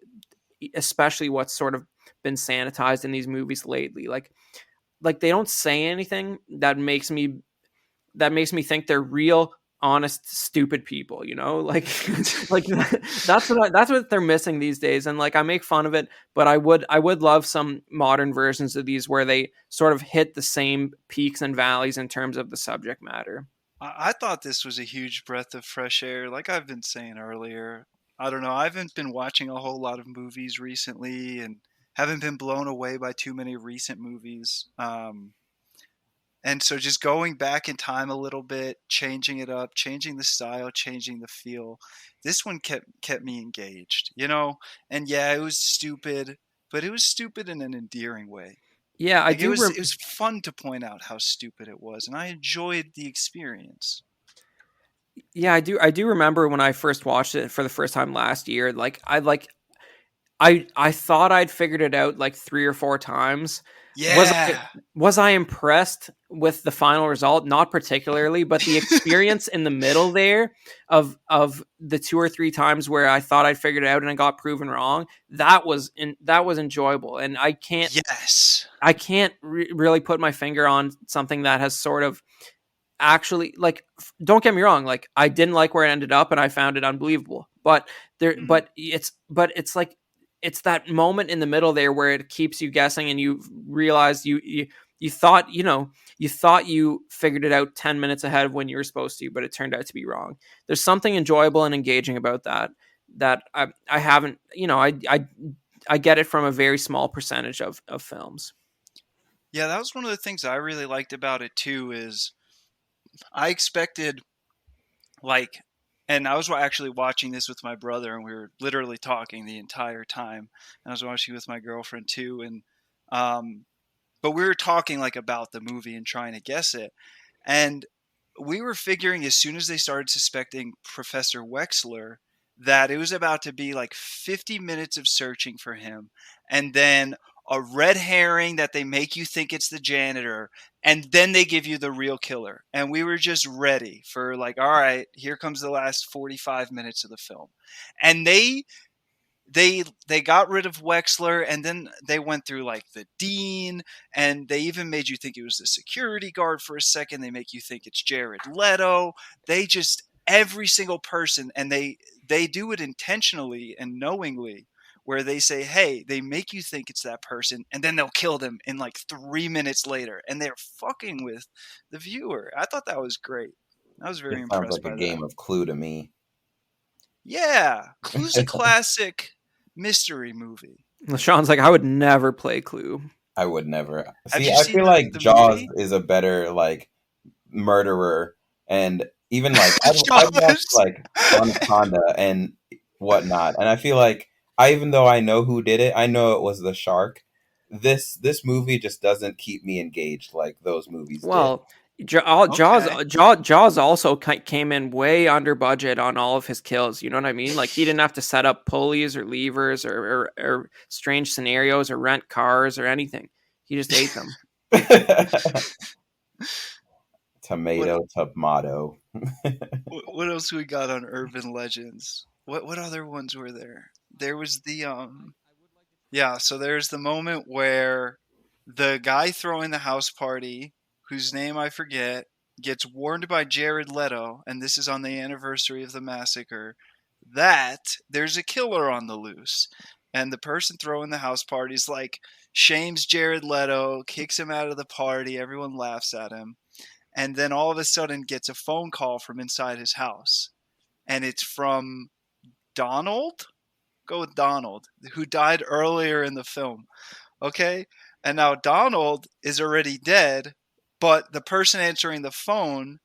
especially what's sort of been sanitized in these movies lately. Like they don't say anything that makes me think they're real, honest, stupid people, like like that's what they're missing these days. And like, I make fun of it, but I would love some modern versions of these where they sort of hit the same peaks and valleys in terms of the subject matter. I thought this was a huge breath of fresh air. Like I've been saying earlier, I don't know. I haven't been watching a whole lot of movies recently and haven't been blown away by too many recent movies. And so just going back in time a little bit, changing it up, changing the style, changing the feel. This one kept me engaged, And yeah, it was stupid, but it was stupid in an endearing way. Yeah, Like it was fun to point out how stupid it was, and I enjoyed the experience. Yeah, I do remember when I first watched it for the first time last year. I thought I'd figured it out like 3 or 4 times. Yeah. Was I impressed with the final result? Not particularly, but the experience in the middle there of the 2 or 3 times where I thought I'd figured it out and I got proven wrong, that was enjoyable. And I can't really put my finger on something that has sort of actually, like, don't get me wrong, like, I didn't like where it ended up and I found it unbelievable, but it's like it's that moment in the middle there where it keeps you guessing, and you realize you thought, you thought you figured it out 10 minutes ahead of when you were supposed to, but it turned out to be wrong. There's something enjoyable and engaging about that I haven't, I get it from a very small percentage of films. Yeah, that was one of the things I really liked about it too. Is I expected, like, and I was actually watching this with my brother, and we were literally talking the entire time. And I was watching with my girlfriend too, and but we were talking like about the movie and trying to guess it. And we were figuring as soon as they started suspecting Professor Wexler that it was about to be like 50 minutes of searching for him, and then a red herring that they make you think it's the janitor, and then they give you the real killer. And we were just ready for, like, all right, here comes the last 45 minutes of the film. And they got rid of Wexler, and then they went through like the dean, and they even made you think it was the security guard for a second. They make you think it's Jared Leto. They just, every single person, and they do it intentionally and knowingly, where they say, hey, they make you think it's that person, and then they'll kill them in like 3 minutes later, and they're fucking with the viewer. I thought that was great. I was very It sounds impressed like a by game that. of Clue to me. Yeah, Clue's a classic mystery movie. Sean's like, I would never play Clue. I would never. Have See, you I seen feel like the Jaws movie? is a better like murderer, and even like I've watched Jaws. like Anaconda and whatnot, and I feel like even though I know who did it, I know it was the shark. This movie just doesn't keep me engaged like those movies did. Well, Jaws, Okay. Jaws also came in way under budget on all of his kills. You know what I mean? Like, he didn't have to set up pulleys or levers or strange scenarios or rent cars or anything. He just ate them. What Tomato. what else we got on urban legends? What other ones were there? There was the yeah, so there's the moment where the guy throwing the house party, whose name I forget, gets warned by Jared Leto, and this is on the anniversary of the massacre, that there's a killer on the loose. And the person throwing the house party's like, shames Jared Leto, kicks him out of the party, everyone laughs at him, and then all of a sudden gets a phone call from inside his house. And it's from Donald? Go with Donald, who died earlier in the film. Okay? And now Donald is already dead, but the person answering the phone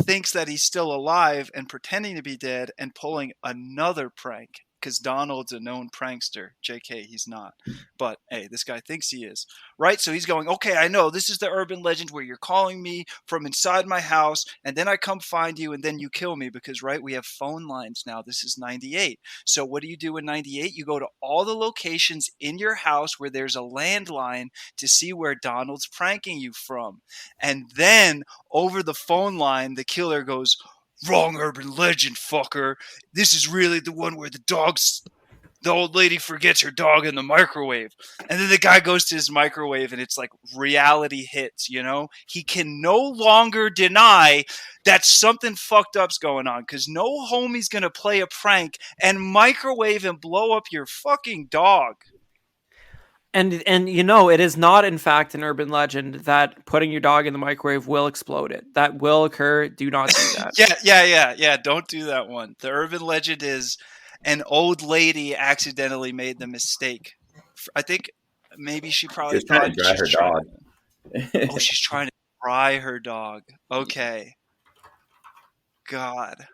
thinks that he's still alive and pretending to be dead and pulling another prank, because Donald's a known prankster. JK, he's not. But hey, this guy thinks he is. Right? So he's going, okay, I know this is the urban legend where you're calling me from inside my house, and then I come find you, and then you kill me because, right, we have phone lines now. This is 98. So what do you do in 98? You go to all the locations in your house where there's a landline to see where Donald's pranking you from. And then over the phone line, the killer goes, wrong urban legend, fucker. This is really the one where the old lady forgets her dog in the microwave. And then the guy goes to his microwave, and it's like reality hits, you know? He can no longer deny that something fucked up's going on, because no homie's going to play a prank and microwave and blow up your fucking dog. And it is not, in fact, an urban legend that putting your dog in the microwave will explode it. That will occur. Do not do that. Yeah. Don't do that one. The urban legend is an old lady accidentally made the mistake. I think maybe she probably She's trying to thought dry her dog. she's trying to dry her dog. Okay. God.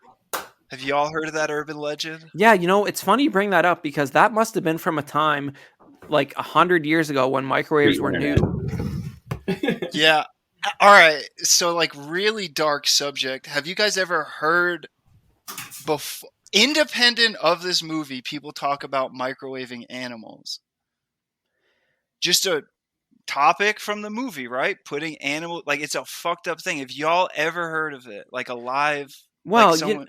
Have you all heard of that urban legend? Yeah, it's funny you bring that up, because that must have been from a time like 100 years ago when microwaves were new. Yeah. All right. So, like, really dark subject. Have you guys ever heard, independent of this movie, people talk about microwaving animals? Just a topic from the movie, right? Putting animal, like, it's a fucked up thing. Have y'all ever heard of it? Like, alive, like Well, someone.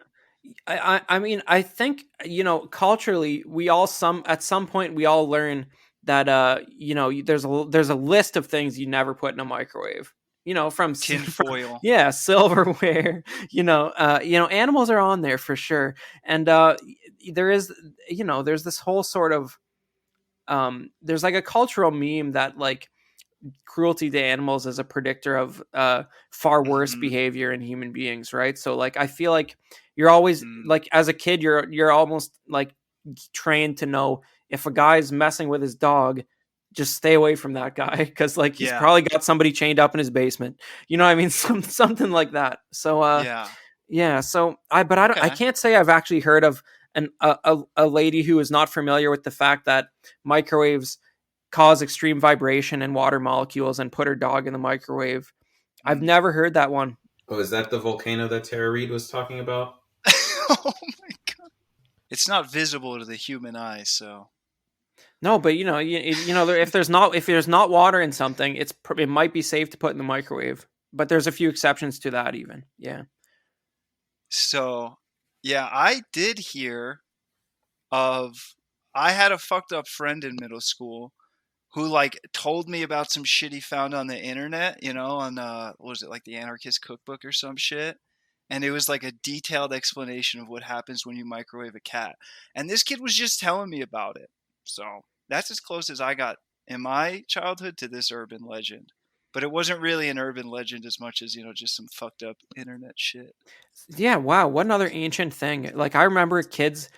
I mean, I think, culturally, we all at some point we all learn that there's a list of things you never put in a microwave. From Tinfoil. yeah, silverware. Animals are on there for sure, and there is there's this whole sort of there's like a cultural meme that like cruelty to animals is a predictor of far worse Mm-hmm. behavior in human beings, right? So like I feel like you're always Mm. like as a kid you're almost like trained to know if a guy's messing with his dog, just stay away from that guy because like he's Yeah. probably got somebody chained up in his basement. You know what I mean? Something like that. So Yeah. yeah, so I Okay. can't say I've actually heard of a lady who is not familiar with the fact that microwaves cause extreme vibration in water molecules and put her dog in the microwave. I've Mm. never heard that one. Oh, is that the volcano that Tara Reid was talking about? Oh my god. It's not visible to the human eye, so No, but you know, if there's not water in something, it might be safe to put in the microwave. But there's a few exceptions to that, even. Yeah. so yeah, I did hear of I had a fucked up friend in middle school who like told me about some shit he found on the internet, on what was it, like the Anarchist Cookbook or some shit. And it was like a detailed explanation of what happens when you microwave a cat. And this kid was just telling me about it. So that's as close as I got in my childhood to this urban legend. But it wasn't really an urban legend as much as, just some fucked up internet shit. Yeah. Wow. What another ancient thing? Like I remember kids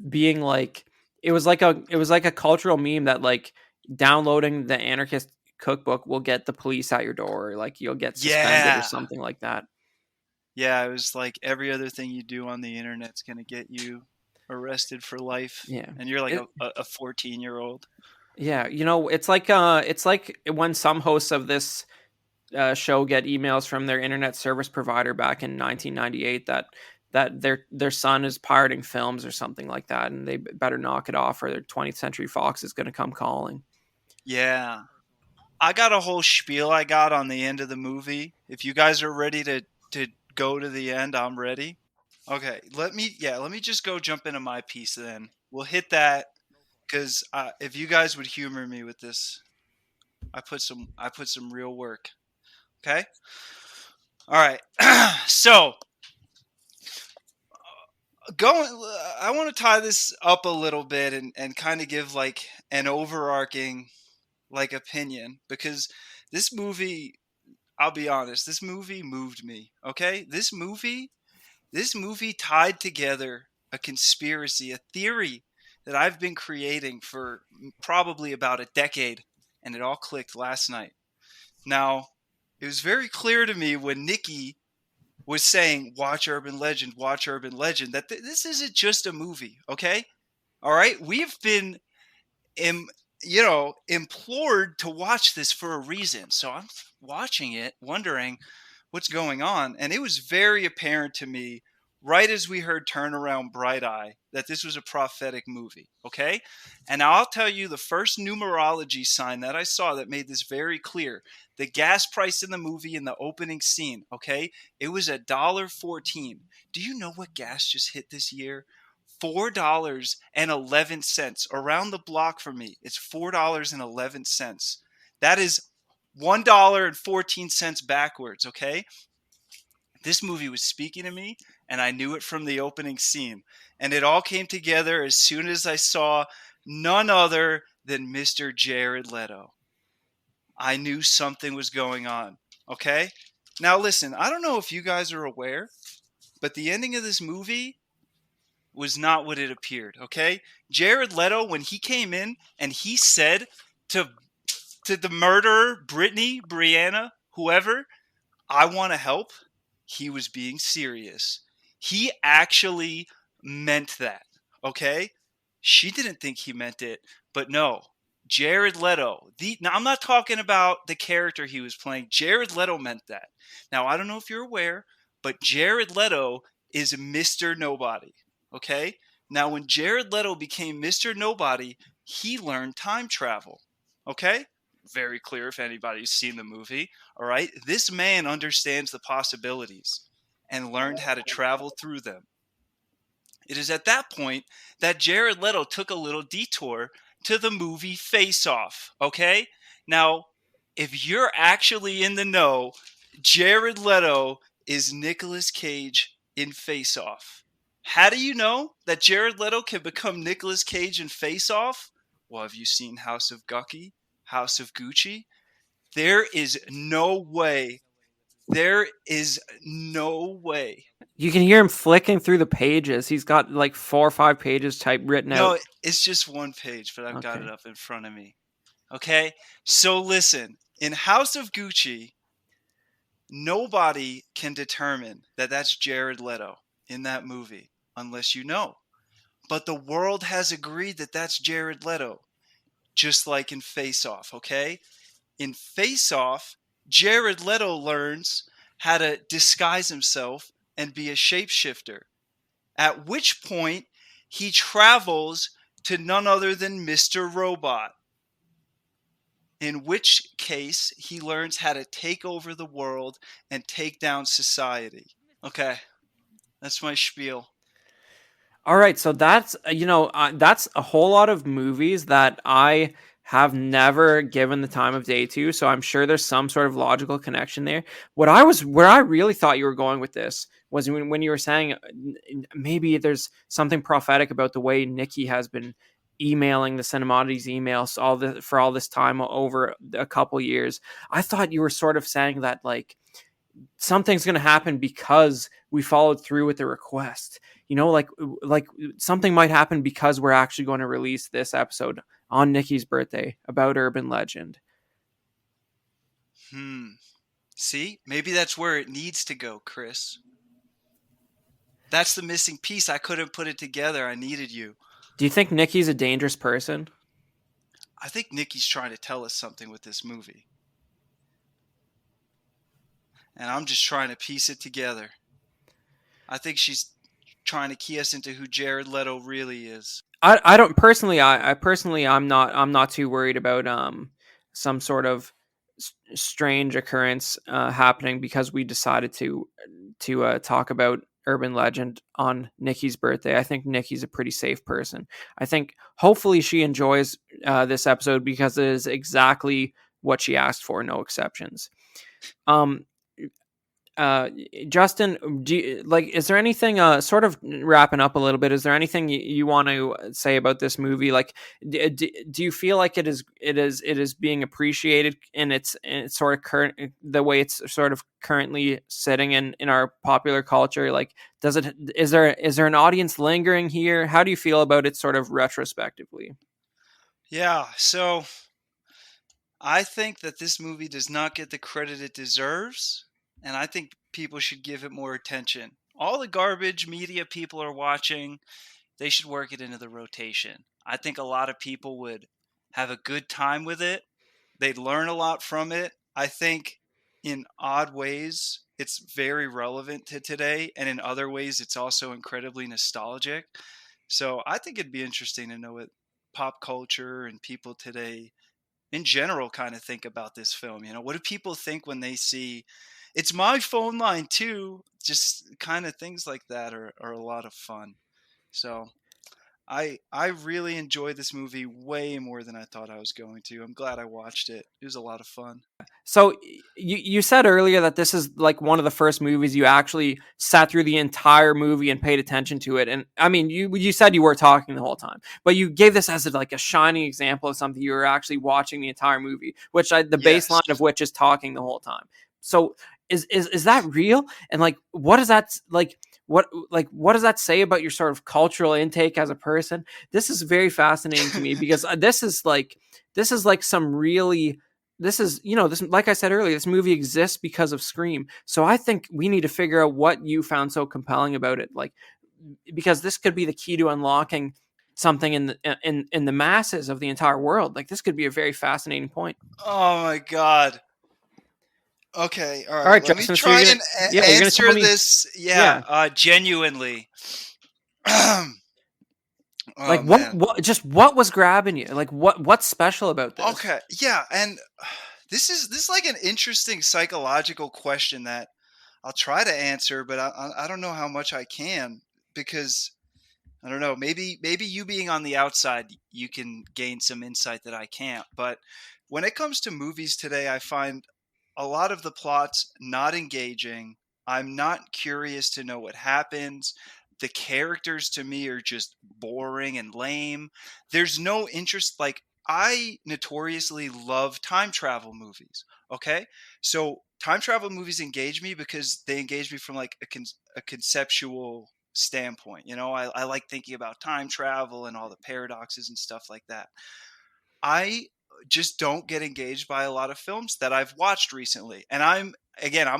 being like, it was like a cultural meme that like downloading the Anarchist Cookbook will get the police at your door, or like you'll get suspended or Yeah. something like that. Yeah, it was like every other thing you do on the internet's going to get you arrested for life. Yeah. And you're like It, a 14-year-old. yeah, it's like when some hosts of this show get emails from their internet service provider back in 1998 that their son is pirating films or something like that, and they better knock it off, or their 20th Century Fox is going to come calling. Yeah. I got a whole spiel I got on the end of the movie. If you guys are ready to go to the end, I'm ready. Okay, let me just go jump into my piece then. We'll hit that cuz if you guys would humor me with this, I put some real work. Okay? All right. So, going I want to tie this up a little bit and kind of give like an overarching like opinion because this movie, I'll be honest, this movie moved me. Okay? This movie tied together a conspiracy, a theory that I've been creating for probably about a decade, and it all clicked last night. Now, it was very clear to me when Nikki was saying, watch Urban Legend, that this isn't just a movie, okay? All right? We've been Im- implored to watch this for a reason. So I'm watching it, wondering what's going on. And it was very apparent to me, right as we heard Turn Around Bright Eye, that this was a prophetic movie. Okay. And I'll tell you the first numerology sign that I saw that made this very clear. The gas price in the movie in the opening scene. Okay. It was $1.14. Do you know what gas just hit this year? $4.11 around the block from me. It's $4.11. That is $1.14 backwards, okay? This movie was speaking to me, and I knew it from the opening scene. And it all came together as soon as I saw none other than Mr. Jared Leto. I knew something was going on, okay? Now, listen, I don't know if you guys are aware, but the ending of this movie was not what it appeared, okay? Jared Leto, when he came in and he said to the murderer, Brittany, Brianna, whoever, I want to help, he was being serious. He actually meant that, okay? She didn't think he meant it, but no. Jared Leto. Now, I'm not talking about the character he was playing. Jared Leto meant that. Now, I don't know if you're aware, but Jared Leto is Mr. Nobody, okay? Now, when Jared Leto became Mr. Nobody, he learned time travel, okay? Very clear if anybody's seen the movie. All right. This man understands the possibilities and learned how to travel through them. It is at that point that Jared Leto took a little detour to the movie Face Off. Okay. Now, if you're actually in the know, Jared Leto is Nicolas Cage in Face Off. How do you know that Jared Leto can become Nicolas Cage in Face Off? Well, have you seen House of Gucci? House of Gucci? There is no way. There is no way. You can hear him flicking through the pages. He's got like 4 or 5 pages type written out. No, it's just one page, but I've got it Okay. up in front of me. Okay? So listen, in House of Gucci, nobody can determine that that's Jared Leto in that movie unless you know. But the world has agreed that that's Jared Leto, just like in Face Off, okay? In Face Off, Jared Leto learns how to disguise himself and be a shapeshifter, at which point he travels to none other than Mr. Robot, in which case he learns how to take over the world and take down society. Okay, that's my spiel. All right, so that's a whole lot of movies that I have never given the time of day to. So I'm sure there's some sort of logical connection there. Where I really thought you were going with this was when you were saying maybe there's something prophetic about the way Nikki has been emailing the Cinemodities emails for all this time over a couple years. I thought you were sort of saying that like something's going to happen because we followed through with the request. Like something might happen because we're actually going to release this episode on Nikki's birthday about Urban Legend. See, maybe that's where it needs to go, Chris. That's the missing piece. I couldn't put it together. I needed you. Do you think Nikki's a dangerous person? I think Nikki's trying to tell us something with this movie. And I'm just trying to piece it together. I think she's trying to key us into who Jared Leto really is. I don't personally. I'm not too worried about some sort of strange occurrence happening because we decided to talk about Urban Legend on Nikki's birthday. I think Nikki's a pretty safe person. I think hopefully she enjoys this episode because it is exactly what she asked for, no exceptions. Justin, is there anything sort of wrapping up a little bit, is there anything you want to say about this movie? Like do you feel like it is being appreciated in its sort of current, the way it's sort of currently sitting in our popular culture? Like is there an audience lingering here? How do you feel about it sort of retrospectively? Yeah, so I think that this movie does not get the credit it deserves, and I think people should give it more attention. All the garbage media people are watching, they should work it into the rotation. I think a lot of people would have a good time with it. They'd learn a lot from it. I think in odd ways, it's very relevant to today, and in other ways, it's also incredibly nostalgic. So I think it'd be interesting to know what pop culture and people today in general kind of think about this film. What do people think when they see it's my phone line too? Just kind of things like that are a lot of fun. So I really enjoyed this movie way more than I thought I was going to. I'm glad I watched it. It was a lot of fun. So you said earlier that this is like one of the first movies you actually sat through the entire movie and paid attention to it. And I mean, you said you were talking the whole time, but you gave this as like a shining example of something you were actually watching the entire movie, which the Yes. baseline of which is talking the whole time. So is that real? And like, what does that what does that say about your sort of cultural intake as a person? This is very fascinating to me because this is like some really, this is, this, like I said earlier, this movie exists because of Scream. So I think we need to figure out what you found so compelling about it, like, because this could be the key to unlocking something in the masses of the entire world. Like, this could be a very fascinating point. Oh my god. Okay, all All right, right. Let me Justin, so try you're and you're gonna answer tell me. this. Genuinely. Oh Like, man. what was grabbing you? Like, what's special about this? Okay, yeah, and this is like an interesting psychological question that I'll try to answer, but I don't know how much I can, because I don't know. Maybe you being on the outside, you can gain some insight that I can't. But when it comes to movies today, I find a lot of the plots not engaging. I'm not curious to know what happens. the characters to me are just boring and lame. There's no interest. Like, I notoriously love time travel movies. Okay. So time travel movies engage me because they engage me from like a conceptual standpoint. I like thinking about time travel and all the paradoxes and stuff like that. I just don't get engaged by a lot of films that I've watched recently. And I'm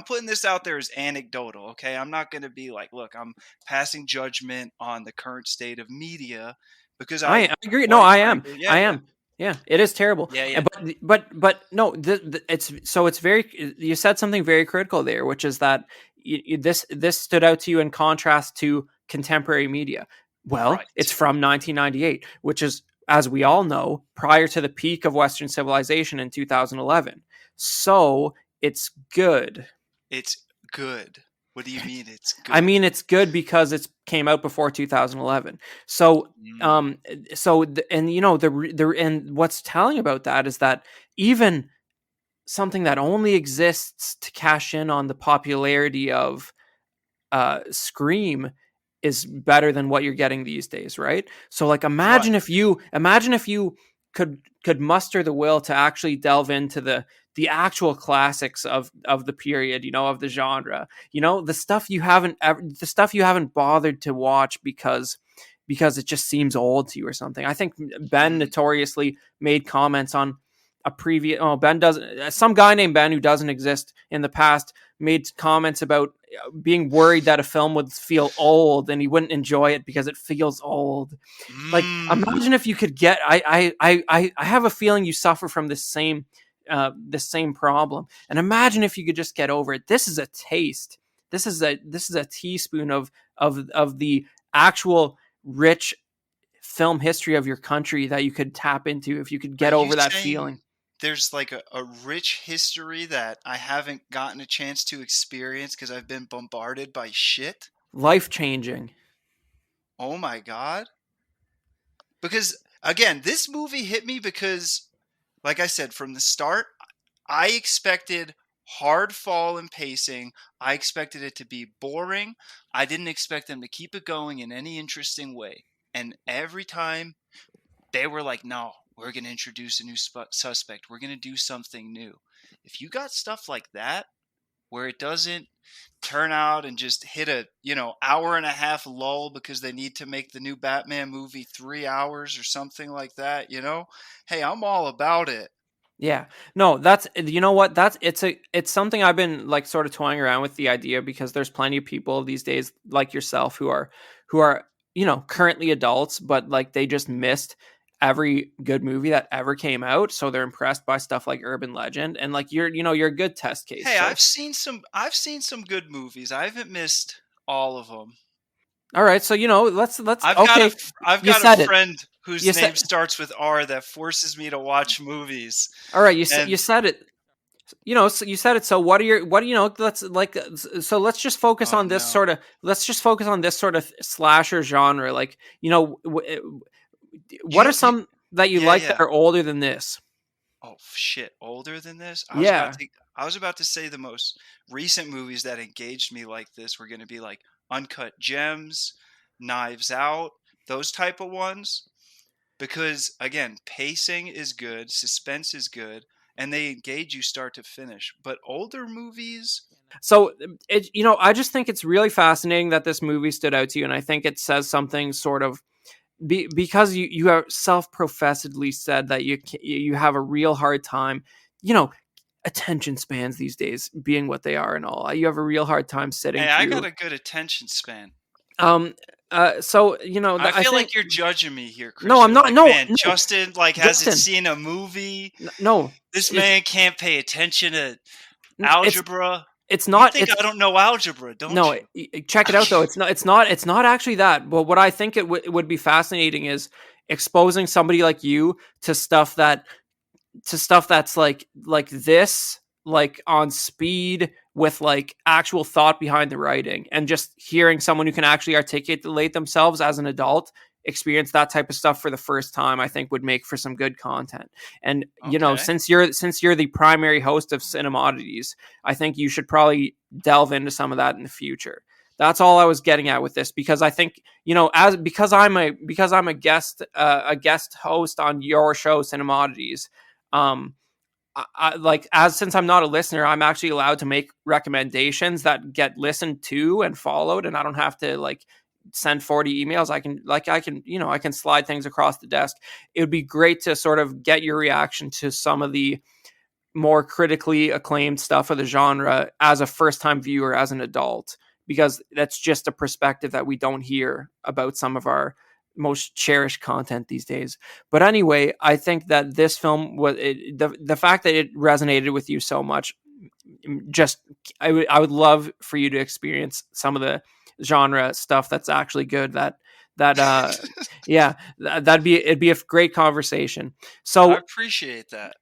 putting this out there as anecdotal, okay? I'm not going to be like, look, I'm passing judgment on the current state of media because I agree. No, quite I am. frankly, I am. Yeah, it is terrible. yeah, yeah, And but no, it's very. You said something very critical there, which is that this stood out to you in contrast to contemporary media. Well, right. it's from 1998, which is, as we all know, prior to the peak of Western civilization in 2011. So it's good. It's good. What do you mean it's I good? mean, it's good because it came out before 2011. So, Mm, and and what's telling about that is that even something that only exists to cash in on the popularity of Scream is better than what you're getting these days, right? So, like, right. imagine if you could muster the will to actually delve into the actual classics of the period, of the genre, the stuff you haven't bothered to watch because it just seems old to you or something. I think Ben Mm, notoriously made comments on a previous. Oh, Ben doesn't. Some guy named Ben who doesn't exist in the past made comments about being worried that a film would feel old and he wouldn't enjoy it because it feels old. Like, mm. imagine if you could get. I have a feeling you suffer from this same problem, and imagine if you could just get over it. This is a taste. This is a teaspoon of the actual rich film history of your country that you could tap into if you could Are get you over that saying feeling. there's like a rich history that I haven't gotten a chance to experience because I've been bombarded by shit? Life changing. Oh my God. Because again, this movie hit me because, like I said, from the start, I expected hard fall in pacing. I expected it to be boring. I didn't expect them to keep it going in any interesting way. And every time they were like, no, we're going to introduce a new suspect. We're going to do something new. If you got stuff like that, where it doesn't turn out and just hit a hour and a half lull because they need to make the new Batman movie 3 hours or something like that, hey, I'm all about it. Yeah. No, that's, you know what? It's something I've been like sort of toying around with the idea, because there's plenty of people these days like yourself who are currently adults, but like they just missed every good movie that ever came out, so they're impressed by stuff like Urban Legend, and like you're a good test case. Hey, So I've seen some good movies. I haven't missed all of them. all right, so let's I've got a okay, f- I've you got a said it. friend whose You name said starts with R that forces me to watch movies. all right, you And said it. So you said it. So what do let's like, so oh no. let's just focus on this sort of slasher genre. Like, You what are know you some that you Yeah, like that yeah. are older than this? Oh shit, older than this? Yeah. I was about to say the most recent movies that engaged me like this were going to be like Uncut Gems, Knives Out, those type of ones, because again, pacing is good, suspense is good, and they engage you start to finish. But older movies, So I just think it's really fascinating that this movie stood out to you, and I think it says something sort of because you have self-professedly said that you have a real hard time, you know, attention spans these days being what they are and all. You have a real hard time sitting hey, I got through. a good attention span. Um. So I I feel think like you're judging me here, no, Chris. I'm You're not. like, No, man, no, Justin like hasn't Justin. seen a movie. No, This it's man can't pay attention to it's algebra. it's You not. think It's I don't know algebra, don't no. you? Check it out though. It's not actually that. But what I think it would be fascinating is exposing somebody like you to stuff that's like this, like on speed, with like actual thought behind the writing, and just hearing someone who can actually articulate themselves as an adult experience that type of stuff for the first time, I think would make for some good content. And Okay. since you're the primary host of Cinema Oddities, I think you should probably delve into some of that in the future. That's all I was getting at with this, because I think, because I'm a guest host on your show Cinemodities. Like, as since I'm not a listener, I'm actually allowed to make recommendations that get listened to and followed, and I don't have to like send 40 emails. I can slide things across the desk. It would be great to sort of get your reaction to some of the more critically acclaimed stuff of the genre as a first time viewer, as an adult, because that's just a perspective that we don't hear about some of our most cherished content these days. But anyway, I think that this film the fact that it resonated with you so much, just I would love for you to experience some of the genre stuff that's actually good. It'd be a great conversation. I So appreciate that.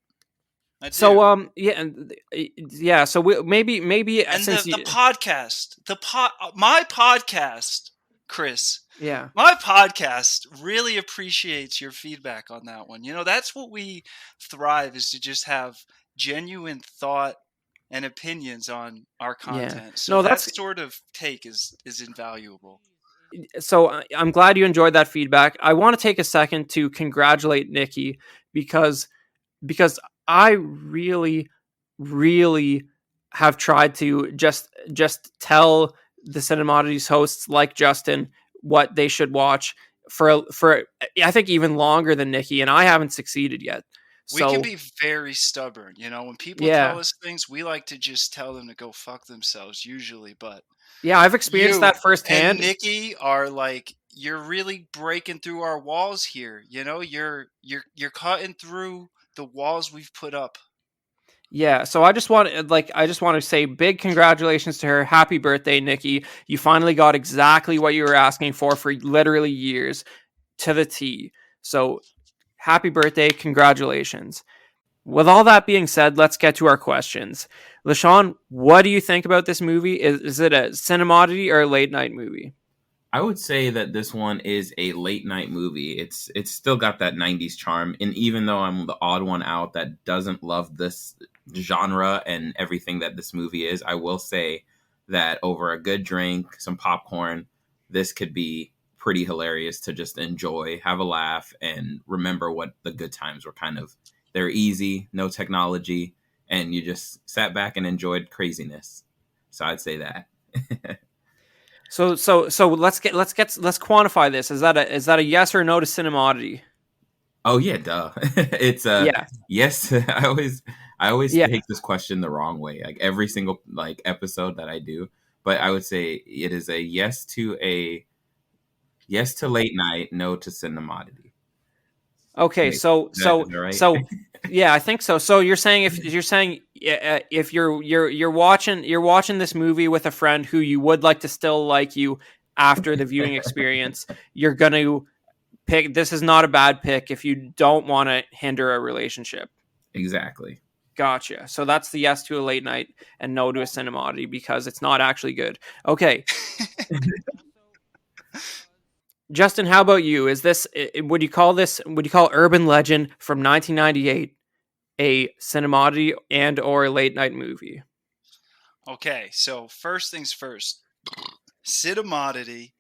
I do. so yeah. So maybe And since the you podcast, my podcast, Chris, yeah my podcast really appreciates your feedback on that one. That's what we thrive, is to just have genuine thought and opinions on our yeah content. So no that that's sort of take is invaluable. so I'm glad you enjoyed that feedback. I want to take a second to congratulate Nikki, because because I really, really have tried to just tell the Cinemodities hosts like Justin what they should watch for I think even longer than Nikki, and I haven't succeeded yet. We can So be very stubborn. When people tell yeah, us things, we like to just tell them to go fuck themselves usually, but yeah, I've experienced you that and firsthand. Nikki are like, you're really breaking through our walls here. You're cutting through the walls we've put up. Yeah, so I just want to say big congratulations to her. Happy birthday, Nikki. You finally got exactly what you were asking for literally years, to the T. So happy birthday, congratulations. With all that being said, let's get to our questions. LaShawn, what do you think about this movie? Is it a cinemodity or a late night movie? I would say that this one is a late night movie. It's still got that 90s charm, and even though I'm the odd one out that doesn't love this genre and everything that this movie is, I will say that over a good drink, some popcorn, this could be pretty hilarious to just enjoy, have a laugh, and remember what the good times were kind of. They're easy, no technology, and you just sat back and enjoyed craziness. So I'd say that. So let's quantify this. Is that a yes or no to cinemodity? Oh yeah, duh. It's Yeah. yes. I always Yeah. take this question the wrong way. Like every single like episode that I do, but I would say it is a yes to late night, no to cinemodity. Okay, Wait, is that right? yeah, I think so. So you're saying if you're watching this movie with a friend who you would like to still like you after the viewing experience, you're gonna pick. This is not a bad pick if you don't want to hinder a relationship. Exactly. Gotcha. So that's the yes to a late night and no to a cinemodity, because it's not actually good. Okay, Justin, how about you? Is this would you call Urban Legend from 1998 a cinemodity and or a late night movie? Okay, so first things first. Cinemodity,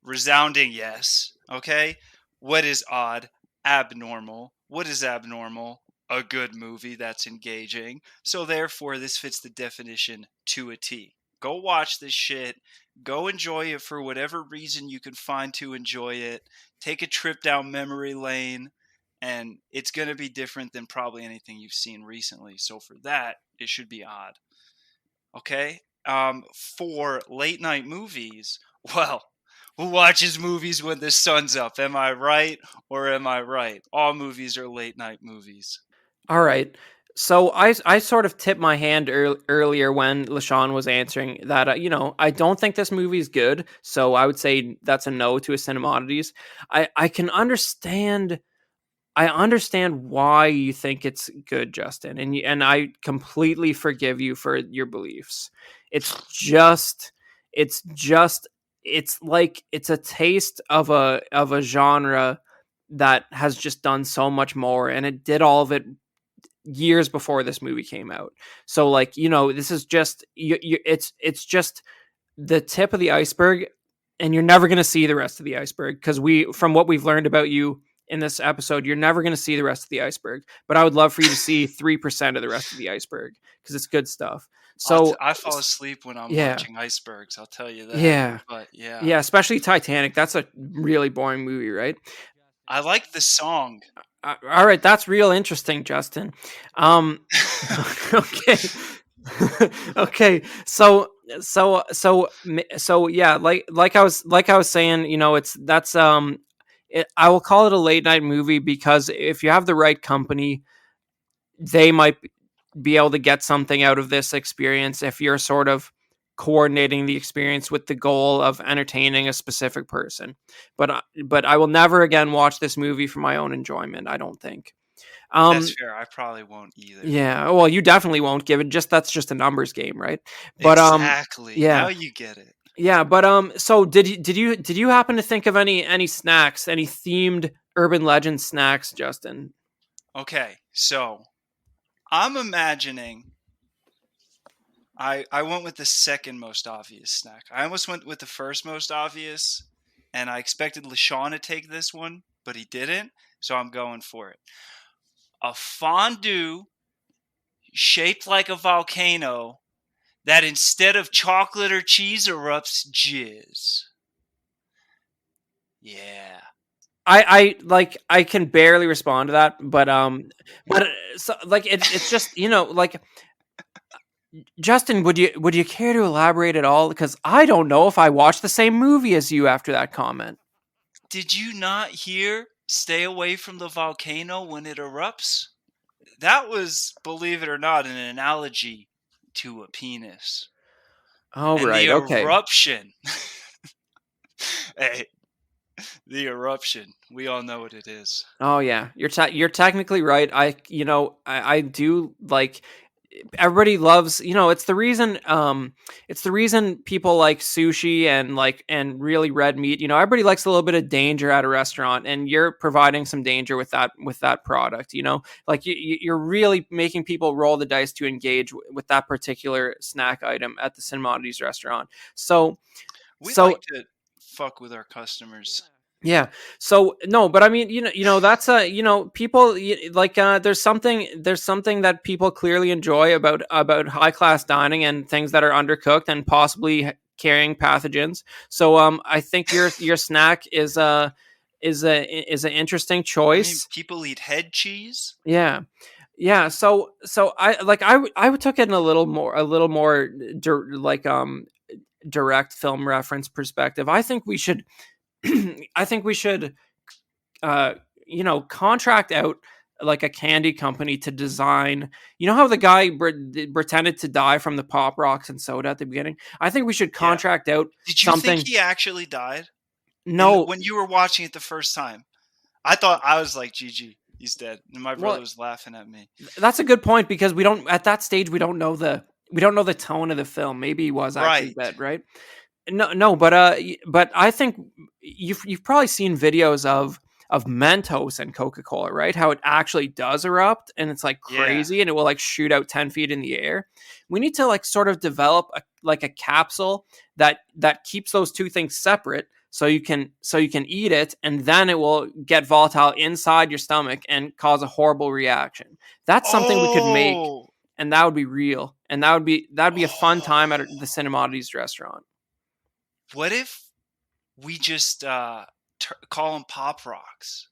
resounding yes. Okay? What is odd? Abnormal. What is abnormal? A good movie that's engaging. So therefore, this fits the definition to a T. Go watch this shit. Go enjoy it for whatever reason you can find to enjoy it. Take a trip down memory lane, and it's going to be different than probably anything you've seen recently. So for that, it should be odd. Okay? For late night movies, well, who watches movies when the sun's up? Am I right or am I right? All movies are late night movies. All right. So I sort of tipped my hand earlier when LaShawn was answering that, I don't think this movie is good. So I would say that's a no to a cinemodities. I can understand. I understand why you think it's good, Justin, and I completely forgive you for your beliefs. It's just, it's just, it's like it's a taste of a genre that has just done so much more, and it did all of it years before this movie came out. So like, this is just it's just the tip of the iceberg, and you're never going to see the rest of the iceberg, because from what we've learned about you in this episode, you're never going to see the rest of the iceberg. But I would love for you to see 3% of the rest of the iceberg, because it's good stuff. So I fall asleep when I'm yeah, watching icebergs. I'll tell you that. yeah, But yeah, yeah, especially Titanic. That's a really boring movie, right? I like the song. All right, that's real interesting, Justin. Okay. Okay, so yeah, like I was saying, I will call it a late night movie, because if you have the right company, they might be able to get something out of this experience if you're sort of coordinating the experience with the goal of entertaining a specific person. But I will never again watch this movie for my own enjoyment, I don't think. That's fair. I probably won't either. Yeah, well, you definitely won't, give it, that's just a numbers game, right? But Exactly. yeah. Now you get it. Yeah, but so did you happen to think of any snacks, any themed urban legend snacks, Justin? Okay, so I'm imagining I went with the second most obvious snack. I almost went with the first most obvious, and I expected LaShawn to take this one, but he didn't, so I'm going for it. A fondue shaped like a volcano that instead of chocolate or cheese erupts jizz. Yeah. I can barely respond to that, but so, like it's just, like, Justin, would you care to elaborate at all? Because I don't know if I watched the same movie as you after that comment. Did you not hear "Stay away from the volcano when it erupts"? That was, believe it or not, an analogy to a penis. Oh, And the right, okay. eruption. Hey, the eruption. We all know what it is. Oh yeah, you're technically right. I do like, everybody loves, it's the reason people like sushi and really red meat. Everybody likes a little bit of danger at a restaurant, and you're providing some danger with that product. Like you're really making people roll the dice to engage with that particular snack item at the Cinemodities restaurant. So We so like to fuck with our customers. yeah. So no, but I mean, that's people there's something that people clearly enjoy about high class dining and things that are undercooked and possibly carrying pathogens. So I think your snack is an interesting I mean, choice. people eat head cheese. Yeah. Yeah, so I took it in a little more direct film reference perspective. I think we should I think we should uh, contract out like a candy company to design. You know how the guy pretended to die from the pop rocks and soda at the beginning? I think we should Yeah. contract out Did you something. think he actually died? No, When you were watching it the first time, I was like, "GG, he's dead," and my brother well, was laughing at me. that's a good point, because we don't at that stage we don't know the tone of the film. Maybe he was actually Right. dead, right? No, but I think you've probably seen videos of Mentos and Coca-Cola, right? How it actually does erupt, and it's like Yeah. crazy, and it will like shoot out 10 feet in the air. We need to like sort of develop a capsule that keeps those two things separate, so you can eat it, and then it will get volatile inside your stomach and cause a horrible reaction. That's something we could make, Oh. and that would be real, and that'd be a fun time at the Cinemodities restaurant. What if we just call them pop rocks,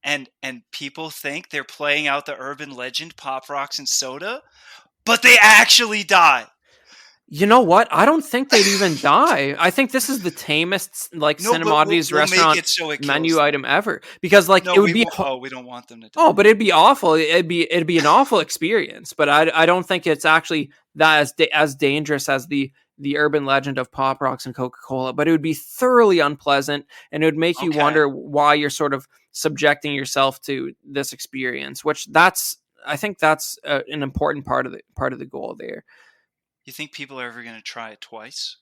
and people think they're playing out the urban legend pop rocks and soda, but they actually die? You know what? I don't think they'd even die. I think this is the tamest like No, but Cinemodities we'll make restaurant it so it menu kills them. item ever, because like No, it would we be won't. Oh, we don't want them to die. oh, but it'd be awful. It'd be an awful experience. But I don't think it's actually that as dangerous as the urban legend of pop rocks and Coca-Cola. But it would be thoroughly unpleasant, and it would make you Okay. wonder why you're sort of subjecting yourself to this experience. I think that's an important part of the goal there. You think people are ever going to try it twice?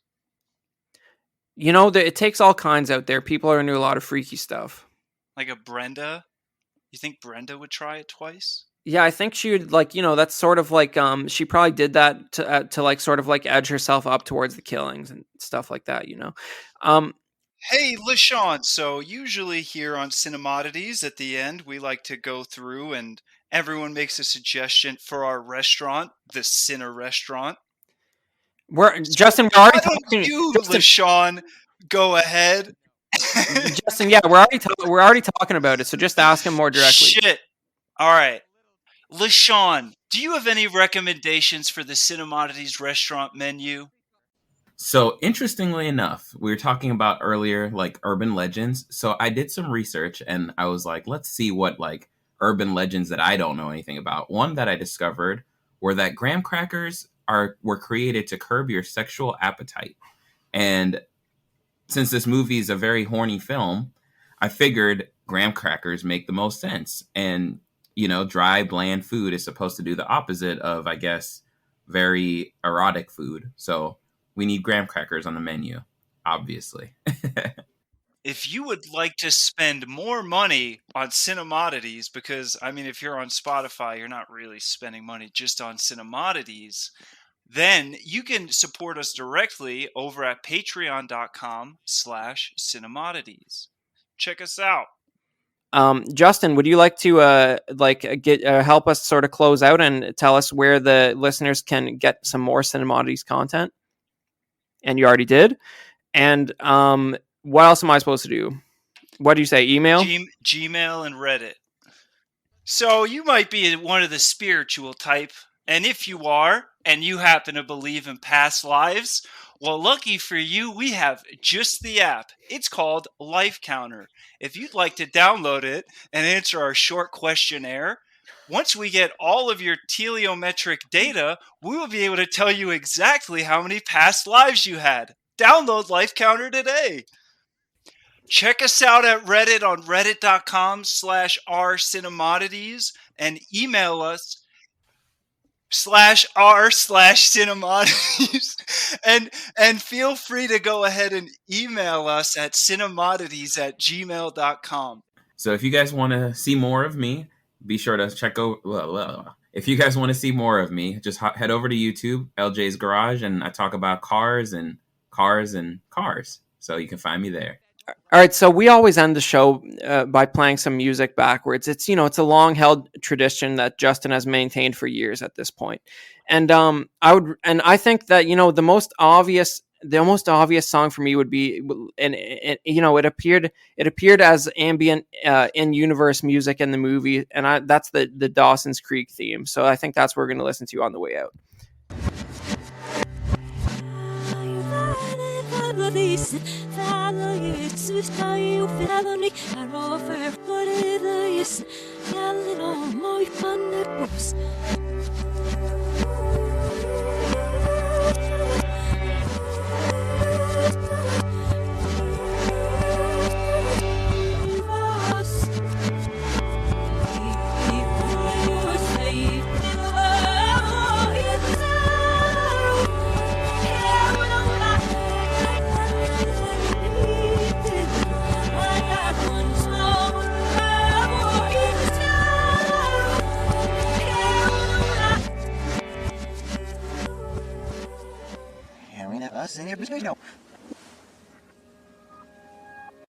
It takes all kinds out there. People are into a lot of freaky stuff. Like a Brenda? You think Brenda would try it twice? Yeah, I think she would like, that's sort of like she probably did that to like sort of like edge herself up towards the killings and stuff like that. Um Hey, LaShawn. So usually here on Cinemodities at the end, we like to go through and everyone makes a suggestion for our restaurant, the Cine Restaurant. we're So Justin, we're why already don't talking. you, Justin, LaShawn, go ahead? Justin, yeah, we're already talking about it. So just ask him more directly. Shit. All right. LaShawn, do you have any recommendations for the Cinemodities restaurant menu? So, interestingly enough, we were talking about earlier, like urban legends. So, I did some research and I was like, let's see what like urban legends that I don't know anything about. One that I discovered were that graham crackers were created to curb your sexual appetite. And since this movie is a very horny film, I figured graham crackers make the most sense. And, dry, bland food is supposed to do the opposite of, I guess, very erotic food. So we need graham crackers on the menu, obviously. If you would like to spend more money on Cinemodities, because I mean, if you're on Spotify, you're not really spending money just on Cinemodities, then you can support us directly over at patreon.com/cinemodities. Check us out. Justin, would you like to get help us sort of close out and tell us where the listeners can get some more Cinemodities content? And you already did. And what else am I supposed to do? What do you say? Email? Gmail and Reddit. So you might be one of the spiritual type, and if you are, and you happen to believe in past lives, well, lucky for you, we have just the app. It's called Life Counter. If you'd like to download it and answer our short questionnaire, once we get all of your teleometric data, we will be able to tell you exactly how many past lives you had. Download Life Counter today. Check us out at Reddit on reddit.com/r-cinemodities and email us /r/cinemodities and feel free to go ahead and email us at cinemodities@gmail.com. So if you guys want to see more of me, be sure to check over. If you guys want to see more of me, just head over to YouTube, LJ's Garage, and I talk about cars and cars and cars. So you can find me there. All right, so we always end the show by playing some music backwards. It's it's a long held tradition that Justin has maintained for years at this point, and I think that the most obvious song for me would be, and it appeared as ambient in universe music in the movie, and that's the Dawson's Creek theme. So I think that's what we're going to listen to on the way out. Us in here, but no.